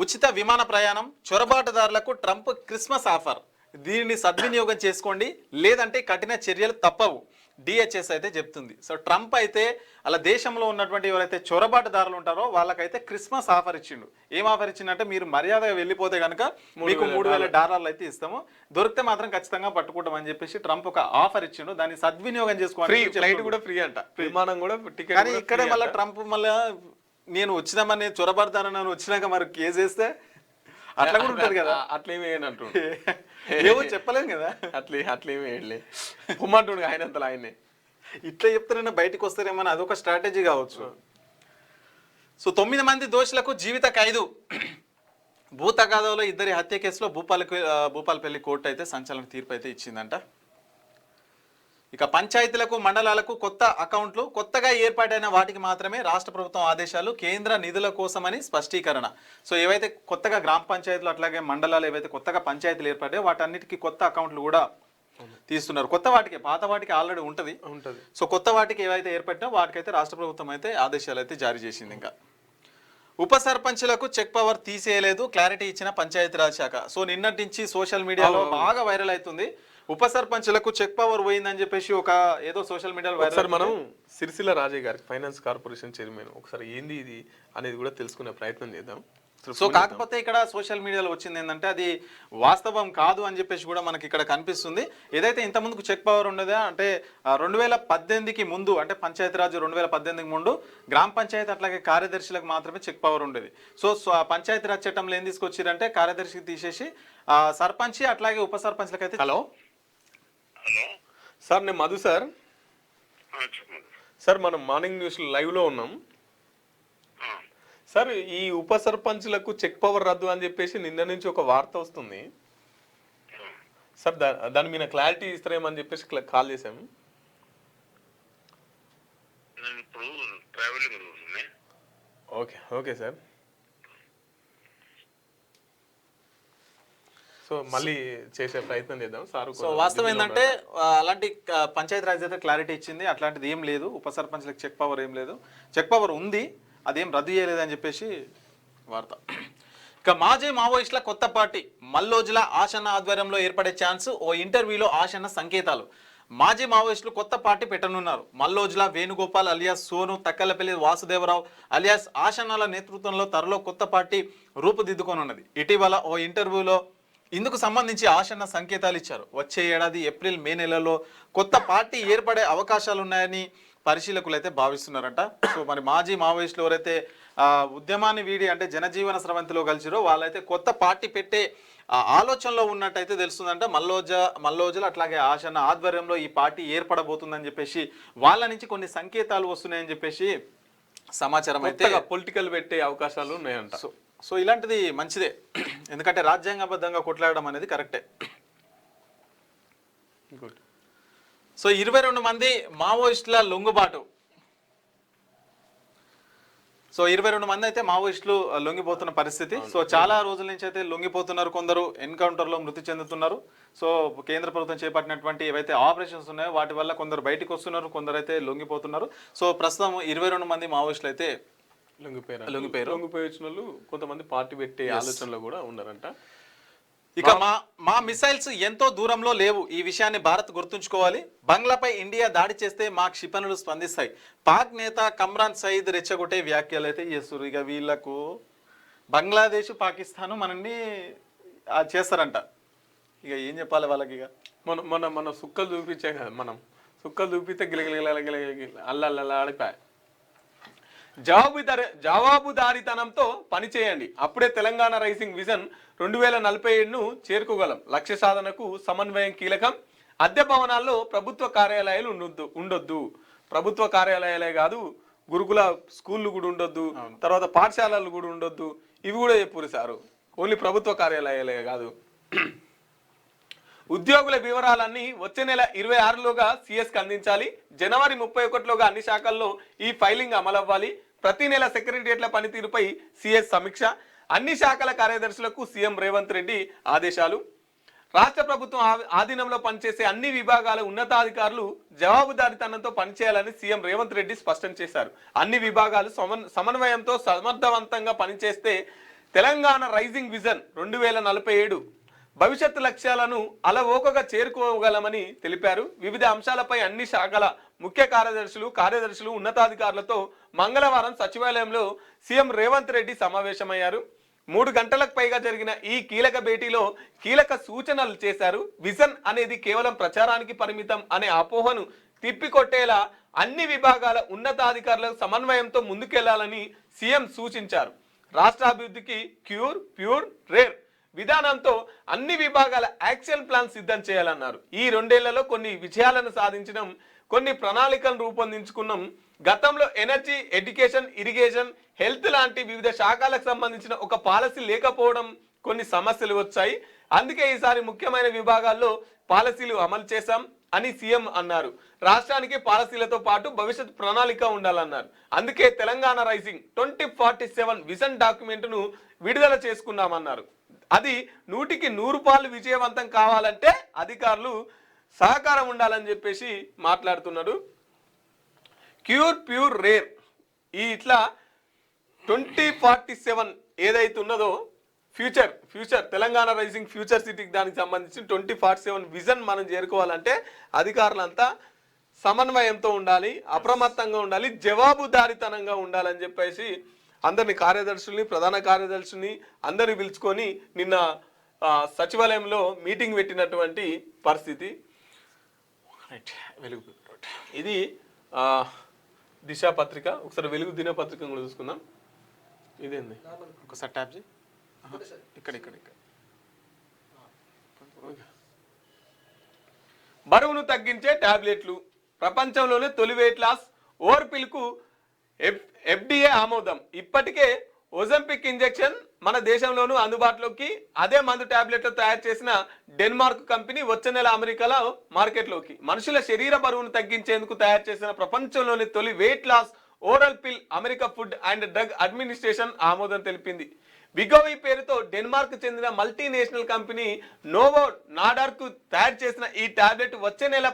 ఉచిత విమాన ప్రయాణం. చొరబాటుదారులకు ట్రంప్ క్రిస్మస్ ఆఫర్. దీనిని సద్వినియోగం చేసుకోండి లేదంటే కఠిన చర్యలు తప్పవు డిహెచ్ఎస్ అయితే చెప్తుంది. సో ట్రంప్ అయితే అలా దేశంలో ఉన్నటువంటి ఎవరైతే చొరబాటుదారులు ఉంటారో వాళ్ళకైతే క్రిస్మస్ ఆఫర్ ఇచ్చిండు. ఏం ఆఫర్ ఇచ్చిందంటే మీరు మర్యాదగా వెళ్ళిపోతే కనుక మీకు $3,000 అయితే ఇస్తాము, దొరికితే మాత్రం ఖచ్చితంగా పట్టుకుంటామని చెప్పేసి ట్రంప్ ఒక ఆఫర్ ఇచ్చిండు. దాన్ని సద్వినియోగం చేసుకోవాలి. ఫ్లైట్ కూడా ఫ్రీ అంట, విమానం కూడా టికెట్. కానీ ఇక్కడే మళ్ళీ ట్రంప్ మళ్ళీ నేను వచ్చినామని చొరబాటుదారని వచ్చినాక మరి కేసు వేస్తే అట్లా కూడా ఉంటుంది కదా. అట్లేమీ అంటూ ఏమో చెప్పలేం కదా. అట్లేమీ వేయలే పొమ్మంటుండు ఆయనంతలో ఆయనే. ఇట్లా చెప్తారైనా బయటకు వస్తారేమో అదొక స్ట్రాటజీ కావచ్చు. సో 9 మంది దోషులకు జీవిత ఖైదు. భూతగాదంలో 2 హత్య కేసులో భూపాలపల్లి కోర్టు అయితే సంచలన తీర్పు అయితే ఇచ్చిందంట. ఇక పంచాయతీలకు మండలాలకు కొత్త అకౌంట్లు. కొత్తగా ఏర్పాటైన వాటికి మాత్రమే రాష్ట్ర ప్రభుత్వం ఆదేశాలు. కేంద్ర నిధుల కోసమని స్పష్టీకరణ. సో ఏవైతే కొత్తగా గ్రామ పంచాయతీలు అట్లాగే మండలాలు ఏవైతే కొత్తగా పంచాయతీలు ఏర్పడ్డాయో వాటన్నిటికీ కొత్త అకౌంట్లు కూడా తీస్తున్నారు. కొత్త వాటికి పాత వాటికి ఆల్రెడీ ఉంటుంది. సో కొత్త వాటికి ఏవైతే ఏర్పడినా వాటికైతే రాష్ట్ర ప్రభుత్వం అయితే ఆదేశాలు అయితే జారీ చేసింది. ఇంకా ఉప సర్పంచులకు చెక్ పవర్ తీసేయలేదు, క్లారిటీ ఇచ్చిన పంచాయతీరాజ్ శాఖ. సో నిన్నటి నుంచి సోషల్ మీడియాలో బాగా వైరల్ అవుతుంది. ఉప సర్పంచులకు చెక్ పవర్ పోయిందని చెప్పేసి ఒక ఏదో సోషల్ మీడియాలో వైరల్. మనం సిరిసిల్ల రాజయ్య గారికి ఫైనాన్స్ కార్పొరేషన్ చైర్మన్ ఒకసారి ఏంది ఇది అనేది కూడా తెలుసుకునే ప్రయత్నం చేద్దాం. సో కాకపోతే ఇక్కడ సోషల్ మీడియాలో వచ్చింది ఏంటంటే అది వాస్తవం కాదు అని చెప్పేసి కూడా మనకి ఇక్కడ కనిపిస్తుంది. ఏదైతే ఇంత ముందుకు చెక్ పవర్ ఉండేదో అంటే 2018కి ముందు అంటే పంచాయతీరాజ్ 2018కి ముందు గ్రామ పంచాయతీ అట్లాగే కార్యదర్శులకు మాత్రమే చెక్ పవర్ ఉండేది. సో పంచాయతీరాజ్ చట్టంలో ఏం తీసుకొచ్చారంటే కార్యదర్శికి తీసేసి సర్పంచ్ అట్లాగే ఉప సర్పంచ్లకు అయితే. హలో సార్, నేను మధు సార్. సార్ మనం మార్నింగ్ న్యూస్ లైవ్లో ఉన్నాం సార్. ఈ ఉప సర్పంచ్లకు చెక్ పవర్ రద్దు అని చెప్పేసి నిన్న నుంచి ఒక వార్త వస్తుంది సార్. దాని మీద క్లారిటీ ఇస్తారేమని చెప్పేసి కాల్ చేశాము. Okay sir. సో మళ్ళీ చేసే ప్రయత్నం చేద్దాం సార్. సో వాస్తవం ఏంటంటే అలాంటి పంచాయతీరాజ్ అయితే క్లారిటీ ఇచ్చింది. అట్లాంటిది ఏం లేదు. ఉప సర్పంచ్లకు చెక్ పవర్ ఏం లేదు. చెక్ పవర్ ఉంది, అదేం రద్దు చేయలేదని చెప్పేసి వార్త. ఇక మాజీ మావోయిస్టుల కొత్త పార్టీ. మల్లోజుల ఆశన్న ఆధ్వర్యంలో ఏర్పడే ఛాన్స్. ఓ ఇంటర్వ్యూలో ఆశన్న సంకేతాలు. మాజీ మావోయిస్టులు కొత్త పార్టీ పెట్టనున్నారు. మల్లోజుల వేణుగోపాల్ అలియాస్ సోను, తక్కలపల్లి వాసుదేవరావు అలియాస్ ఆశన్నల నేతృత్వంలో త్వరలో కొత్త పార్టీ రూపుదిద్దుకోనున్నది. ఇటీవల ఓ ఇంటర్వ్యూలో ఇందుకు సంబంధించి ఆశన్న సంకేతాలు ఇచ్చారు. వచ్చే ఏడాది ఏప్రిల్ మే నెలలో కొత్త పార్టీ ఏర్పడే అవకాశాలు ఉన్నాయని పరిశీలకులు అయితే భావిస్తున్నారంట. సో మరి మాజీ మావోయిస్టులు ఎవరైతే ఉద్యమాన్ని వీడి అంటే జనజీవన స్రవంతిలో కలిసిరో వాళ్ళైతే కొత్త పార్టీ పెట్టే ఆలోచనలో ఉన్నట్టయితే తెలుస్తుందంట. మల్లోజులు అట్లాగే ఆశన్న ఆధ్వర్యంలో ఈ పార్టీ ఏర్పడబోతుందని చెప్పేసి వాళ్ళ నుంచి కొన్ని సంకేతాలు వస్తున్నాయని చెప్పేసి సమాచారం అయితే. పొలిటికల్ పెట్టే అవకాశాలు ఉన్నాయంట. సో ఇలాంటిది మంచిదే, ఎందుకంటే రాజ్యాంగబద్ధంగా కొట్లాడడం అనేది కరెక్టే. సో 22 మంది మావోయిస్టుల లొంగుబాటు. సో 22 మంది అయితే మావోయిస్టులు లొంగిపోతున్న పరిస్థితి. సో చాలా రోజుల నుంచి అయితే లొంగిపోతున్నారు. కొందరు ఎన్కౌంటర్లో మృతి చెందుతున్నారు. సో కేంద్ర ప్రభుత్వం చేపట్టినటువంటి ఏవైతే ఆపరేషన్స్ ఉన్నాయో వాటి వల్ల కొందరు బయటకు వస్తున్నారు, కొందరు అయితే లొంగిపోతున్నారు. సో ప్రస్తుతం 22 మంది మావోయిస్టులు అయితే లొంగిపోయి వచ్చిన వాళ్ళు కొంతమంది పార్టీ పెట్టే ఆలోచనలో కూడా ఉన్నారంట. ఇక మా మిసైల్స్ ఎంతో దూరంలో లేవు, ఈ విషయాన్ని భారత్ గుర్తుంచుకోవాలి. బంగ్లాపై ఇండియా దాడి చేస్తే మా క్షిపణులు స్పందిస్తాయి. పాక్ నేత కమ్రాన్ సయీద్ రెచ్చగొట్టే వ్యాఖ్యలు అయితే చేస్తారు. ఇక వీళ్ళకు బంగ్లాదేశ్ పాకిస్తాను మనల్ని చేస్తారంట. ఇక ఏం చెప్పాలి వాళ్ళకి? ఇక మన సుక్కలు చూపించే కదా, మనం సుక్కలు చూపిస్తే అల్లల్లాడిపోయాయి. జవాబుదారీతనంతో పనిచేయండి, అప్పుడే తెలంగాణ రైజింగ్ విజన్ 2047ను చేరుకోగలం. లక్ష్య సాధనకు సమన్వయం కీలకం. అద్దె భవనాల్లో ప్రభుత్వ కార్యాలయాలు ఉండొద్దు. ప్రభుత్వ కార్యాలయాలే కాదు, గురుకుల స్కూళ్ళు కూడా ఉండొద్దు, తర్వాత పాఠశాలలు కూడా ఉండొద్దు. ఇవి కూడా చెప్పురు సారు, ఓన్లీ ప్రభుత్వ కార్యాలయాలే కాదు. ఉద్యోగుల వివరాలన్నీ వచ్చే నెల 26లోగా సిఎస్కి అందించాలి. జనవరి 31లోగా అన్ని శాఖల్లో ఈ ఫైలింగ్ అమలవ్వాలి. ప్రతి నెల సెక్రటరియట్ల పనితీరుపై సిఎస్ సమీక్ష. అన్ని శాఖల కార్యదర్శులకు సీఎం రేవంత్ రెడ్డి ఆదేశాలు. రాష్ట్ర ప్రభుత్వం ఆధీనంలో పనిచేసే అన్ని విభాగాల ఉన్నతాధికారులు జవాబుదారీతనంతో పనిచేయాలని సీఎం రేవంత్ రెడ్డి స్పష్టం చేశారు. అన్ని విభాగాలు సమన్వయంతో సమర్థవంతంగా పనిచేస్తే తెలంగాణ రైజింగ్ విజన్ 2047 భవిష్యత్తు లక్ష్యాలను అలవోకగా చేరుకోగలమని తెలిపారు. వివిధ అంశాలపై అన్ని శాఖల ముఖ్య కార్యదర్శులు ఉన్నతాధికారులతో మంగళవారం సచివాలయంలో సీఎం రేవంత్ రెడ్డి సమావేశమయ్యారు. 3 గంటలకు పైగా జరిగిన ఈ కీలక భేటీలో కీలక సూచనలు చేశారు. విజన్ అనేది కేవలం ప్రచారానికి పరిమితం అనే అపోహను తిప్పికొట్టేలా అన్ని విభాగాల ఉన్నతాధికారుల సమన్వయంతో ముందుకెళ్లాలని సీఎం సూచించారు. రాష్ట్ర అభివృద్ధికి ప్యూర్ రేర్ విధానంతో అన్ని విభాగాల యాక్షన్ ప్లాన్ సిద్ధం చేయాలన్నారు. ఈ 2 ఏళ్లలో కొన్ని విజయాలను సాధించడం, కొన్ని ప్రణాళికలను రూపొందించుకున్నాం. గతంలో ఎనర్జీ, ఎడ్యుకేషన్, ఇరిగేషన్, హెల్త్ లాంటి వివిధ శాఖలకు సంబంధించిన ఒక పాలసీ లేకపోవడం కొన్ని సమస్యలు వచ్చాయి. అందుకే ఈసారి ముఖ్యమైన విభాగాల్లో పాలసీలు అమలు చేశాం అని సీఎం అన్నారు. రాష్ట్రానికి పాలసీలతో పాటు భవిష్యత్ ప్రణాళిక ఉండాలన్నారు. అందుకే తెలంగాణ రైజింగ్ 2047 విజన్ డాక్యుమెంట్ను విడుదల చేసుకున్నామన్నారు. అది 100కి 100 పాలు విజయవంతం కావాలంటే అధికారులు సహకారం ఉండాలని చెప్పేసి మాట్లాడుతున్నాడు. ప్యూర్ రేర్ ఈ ఇట్లా 2047 ఏదైతే ఉన్నదో ఫ్యూచర్ తెలంగాణ రైజింగ్ ఫ్యూచర్ సిటీకి దానికి సంబంధించి 2047 విజన్ మనం చేరుకోవాలంటే అధికారులంతా సమన్వయంతో ఉండాలి, అప్రమత్తంగా ఉండాలి, జవాబుదారీతనంగా ఉండాలని చెప్పేసి అందరిని కార్యదర్శుల్ని, ప్రధాన కార్యదర్శుల్ని అందరిని పిలుచుకొని నిన్న సచివాలయంలో మీటింగ్ పెట్టినటువంటి పరిస్థితి. వెలుగు ఇది దిశ పత్రిక. ఒకసారి వెలుగు దినపత్రిక కూడా చూసుకుందాం. ఇదేంది ఒకసారి ట్యాప్ చేయి. ఇక్కడ బరువును తగ్గించే టాబ్లెట్లు, ప్రపంచంలోనే తొలి వెయిట్ లాస్ ఓర్పిల్కు FDA ఆమోదం. ఇప్పటికే ఒజంపిక్ ఇంజెక్షన్ మన దేశంలోనూ అందుబాటులోకి. అదే మందు టాబ్లెట్లు తయారు చేసిన డెన్మార్క్ కంపెనీ వచ్చే నెల అమెరికాలో మార్కెట్లోకి. మనుషుల శరీర బరువును తగ్గించేందుకు తయారు చేసిన ప్రపంచంలోని తొలి వెయిట్ లాస్ ఓరల్ పిల్ America food and drug administration ఆమోదం తెలిపింది. విగోవి పేరుతో డెన్మార్క్ చెందిన మల్టీనేషనల్ కంపెనీ నోవో నార్డిస్క్ తయారు చేసిన ఈ టాబ్లెట్ వచ్చే నెల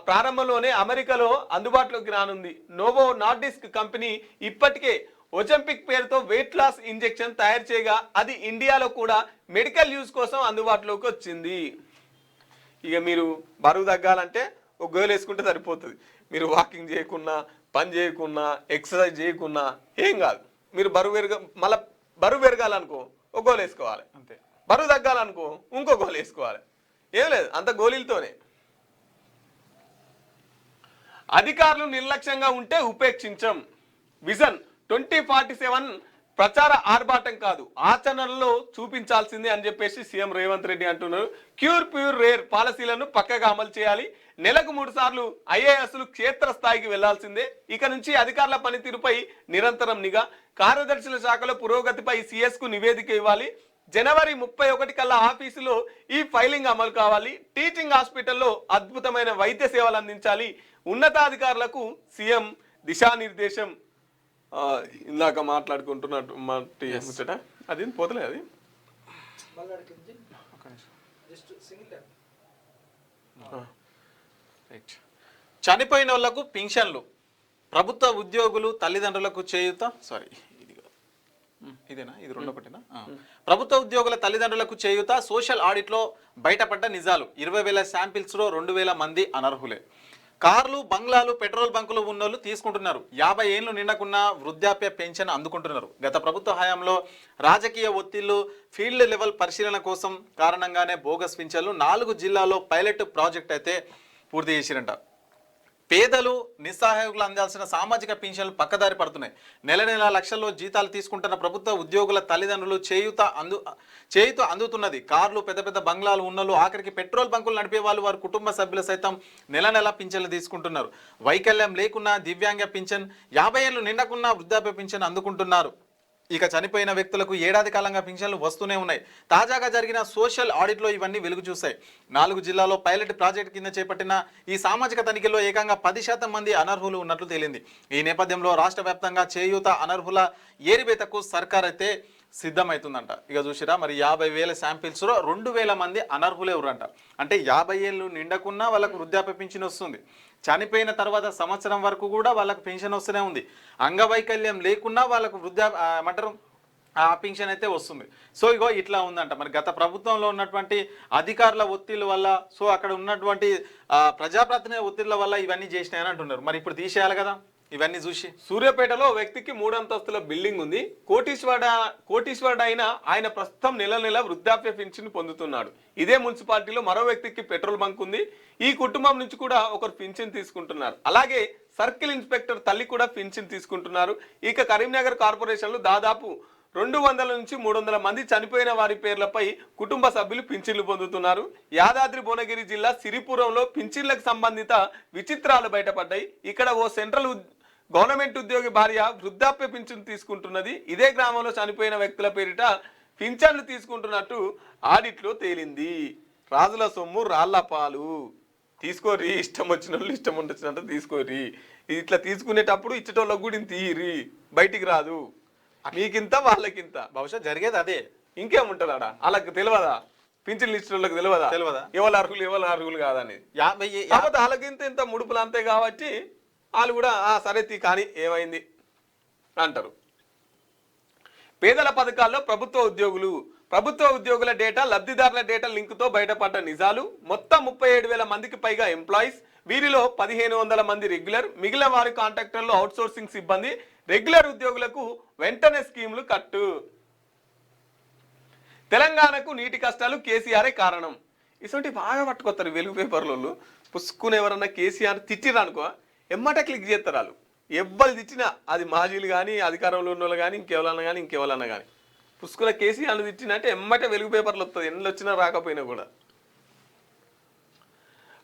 ప్రారంభంలోనే అమెరికాలో అందుబాటులోకి రానుంది. నోవో నార్డిస్క్ కంపెనీ ఇప్పటికే ఒజంపిక్ పేరుతో వెయిట్ లాస్ ఇంజెక్షన్ తయారు చేయగా అది ఇండియాలో కూడా మెడికల్ యూజ్ కోసం అందుబాటులోకి వచ్చింది. ఇక మీరు బరువు తగ్గాలంటే ఒక గోలు వేసుకుంటే సరిపోతుంది. మీరు వాకింగ్ చేయకున్నా, పని చేయకున్నా, ఎక్సర్సైజ్ చేయకున్నా ఏం కాదు. మీరు బరువు పెరగాలనుకో ఒక గోలు వేసుకోవాలి అంతే. బరువు తగ్గాలనుకో ఇంకో గోలు వేసుకోవాలి. ఏం లేదు, అంత గోళీలతోనే. అధికారులు నిర్లక్ష్యంగా ఉంటే ఉపేక్షించం. విజన్ 2047 ప్రచార ఆర్భాటం కాదు, ఆచరణలో చూపించాల్సిందే అని చెప్పేసి సీఎం రేవంత్ రెడ్డి అంటున్నారు. ప్యూర్ రేర్ పాలసీలను పక్కగా అమలు చేయాలి. నెలకు 3 సార్లు ఐఏఎస్లు క్షేత్రస్థాయికి వెళ్లాల్సిందే. ఇక నుంచి అధికారుల పనితీరుపై నిరంతరం నిఘా. కార్యదర్శుల శాఖలో పురోగతిపై సిఎస్ కు నివేదిక ఇవ్వాలి. జనవరి 31 కల్లా ఆఫీసులో ఈ ఫైలింగ్ అమలు కావాలి. టీచింగ్ హాస్పిటల్లో అద్భుతమైన వైద్య సేవలు అందించాలి. ఉన్నతాధికారులకు సీఎం దిశానిర్దేశం. ఇందాక మాట్లాడుకుంటున్నట్టు ముచ్చట అది పోతలే. అది చనిపోయిన వాళ్లకు పింఛన్లు ప్రభుత్వ ఉద్యోగులు తల్లిదండ్రులకు చేయూత ఇదేనా ఇది రెండో ఒకటినా ప్రభుత్వ ఉద్యోగుల తల్లిదండ్రులకు చేయూత సోషల్ ఆడిట్లో బయటపడ్డ నిజాలు 20,000 శాంపిల్స్లో 2,000 మంది అనర్హులే. కార్లు బంగ్లాలు పెట్రోల్ బంకులు ఉన్నోళ్ళు తీసుకుంటున్నారు. 50 ఏళ్ళు నిండకున్న వృద్ధాప్య పెన్షన్ అందుకుంటున్నారు. గత ప్రభుత్వ హయాంలో రాజకీయ ఒత్తిళ్లు ఫీల్డ్ లెవెల్ పరిశీలన కోసం కారణంగానే బోగస్ పింఛన్లు 4 జిల్లాల్లో పైలట్ ప్రాజెక్ట్ అయితే పూర్తి చేసిరంట. పేదలు నిస్సహాయకులు అందాల్సిన సామాజిక పింఛన్లు పక్కదారి పడుతున్నాయి. నెల నెల లక్షల్లో జీతాలు తీసుకుంటున్న ప్రభుత్వ ఉద్యోగుల తల్లిదండ్రులు చేయూత అందుతున్నది. కార్లు పెద్ద పెద్ద బంగ్లాలు ఉన్నోళ్ళు ఆఖరికి పెట్రోల్ బంకులు నడిపే వాళ్ళు వారి కుటుంబ సభ్యులు సైతం నెల నెల పింఛన్లు తీసుకుంటున్నారు. వైకల్యం లేకున్నా దివ్యాంగ పింఛన్ 50 ఏళ్ళు నిండకున్నా వృద్ధాప్య పింఛన్ అందుకుంటున్నారు. ఇక చనిపోయిన వ్యక్తులకు ఏడాది కాలంగా పింఛన్లు వస్తూనే ఉన్నాయి. తాజాగా జరిగిన సోషల్ ఆడిట్లో ఇవన్నీ వెలుగు చూశాయి. 4 జిల్లాల్లో పైలట్ ప్రాజెక్ట్ కింద చేపట్టిన ఈ సామాజిక తనిఖీలో ఏకంగా 10% మంది అనర్హులు ఉన్నట్లు తేలింది. ఈ నేపథ్యంలో రాష్ట్ర వ్యాప్తంగా చేయూత అనర్హుల ఏరివేతకు సర్కార్ అయితే సిద్ధమవుతుందంట. ఇక చూసిరా మరి 50,000 శాంపిల్స్లో 2,000 మంది అనర్హులే ఎవరంట. అంటే 50 ఏళ్ళు నిండకున్నా వాళ్ళకు వృద్ధాప్య పింఛన్ వస్తుంది. చనిపోయిన తర్వాత సంవత్సరం వరకు కూడా వాళ్ళకు పెన్షన్ వస్తూనే ఉంది. అంగవైకల్యం లేకున్నా వాళ్ళకు ఏమంటారు ఆ పింఛన్ అయితే వస్తుంది. సో ఇగో ఇట్లా ఉందంట. మరి గత ప్రభుత్వంలో ఉన్నటువంటి అధికారుల ఒత్తిళ్ళ వల్ల సో అక్కడ ఉన్నటువంటి ప్రజాప్రతినిధి ఒత్తిళ్ళ వల్ల ఇవన్నీ చేసినాయని అంటున్నారు. మరి ఇప్పుడు తీసేయాలి కదా ఇవన్నీ చూసి. సూర్యాపేటలో వ్యక్తికి 3 అంతస్తుల బిల్డింగ్ ఉంది. కోటీశ్వరుడు అయినా ఆయన ప్రస్తుతం నెల నెల వృద్ధాప్య పింఛన్ పొందుతున్నాడు. ఇదే మున్సిపాలిటీలో మరో వ్యక్తికి పెట్రోల్ బంక్ ఉంది. ఈ కుటుంబం నుంచి కూడా ఒకరు పింఛన్ తీసుకుంటున్నారు. అలాగే సర్కిల్ ఇన్స్పెక్టర్ తల్లి కూడా పింఛన్ తీసుకుంటున్నారు. ఇక కరీంనగర్ కార్పొరేషన్లో దాదాపు 200 నుంచి 300 మంది చనిపోయిన వారి పేర్లపై కుటుంబ సభ్యులు పింఛన్లు పొందుతున్నారు. యాదాద్రి భువనగిరి జిల్లా సిరిపురంలో పింఛన్లకు సంబంధిత విచిత్రాలు బయటపడ్డాయి. ఇక్కడ ఓ సెంట్రల్ గవర్నమెంట్ ఉద్యోగి భార్య వృద్ధాప్య పింఛన్ తీసుకుంటున్నది. ఇదే గ్రామంలో చనిపోయిన వ్యక్తుల పేరిట పింఛన్లు తీసుకుంటున్నట్టు ఆడిట్లో తేలింది. రాజుల సొమ్ము రాళ్ల పాలు. తీసుకోరి, ఇష్టం వచ్చిన వాళ్ళు ఇష్టం వచ్చినట్టు తీసుకోరి. ఇట్లా తీసుకునేటప్పుడు ఇచ్చటోళ్ళకు కూడా తీయరి, బయటికి రాదు. మీకింత వాళ్ళకింత. బహుశా జరిగేది అదే. ఇంకేముంటుంది ఆడ? వాళ్ళకి తెలియదా? పింఛన్లు ఇచ్చేటోళ్ళకి తెలియదా ఎవరు అర్హులు కాదని? కాకపోతే వాళ్ళకింత ఇంత ముడుపులు అంతే కాబట్టి వాళ్ళు కూడా సరే కానీ ఏమైంది అంటారు. పేదల పథకాల్లో ప్రభుత్వ ఉద్యోగుల డేటా లబ్ధిదారుల డేటా లింకుతో బయటపడ్డ నిజాలు. మొత్తం 37,000 మందికి పైగా ఎంప్లాయీస్. వీరిలో 1,500 మంది రెగ్యులర్, మిగిలిన వారి కాంట్రాక్టర్లు అవుట్సోర్సింగ్ సిబ్బంది. రెగ్యులర్ ఉద్యోగులకు వెంటనే స్కీములు కట్టు. తెలంగాణకు నీటి కష్టాలు కేసీఆరే కారణం. ఇటువంటి బాగా పట్టుకొస్తారు వెలుగు పేపర్లలో. పుసుకుని ఎవరన్నా కేసీఆర్ తిట్టిరనుకో ఎమ్మట క్లిక్ చేస్తారు వాళ్ళు. ఎవ్వరు తిట్టినా అది మాజీలు కానీ అధికారంలో ఉన్న వాళ్ళు కానీ ఇంకెవరన్నా కానీ పుసుకున్న కేసీఆర్ తిట్టినంటే ఎమ్మట వెలుగు పేపర్లు వస్తుంది. ఎన్ని వచ్చినా రాకపోయినా కూడా.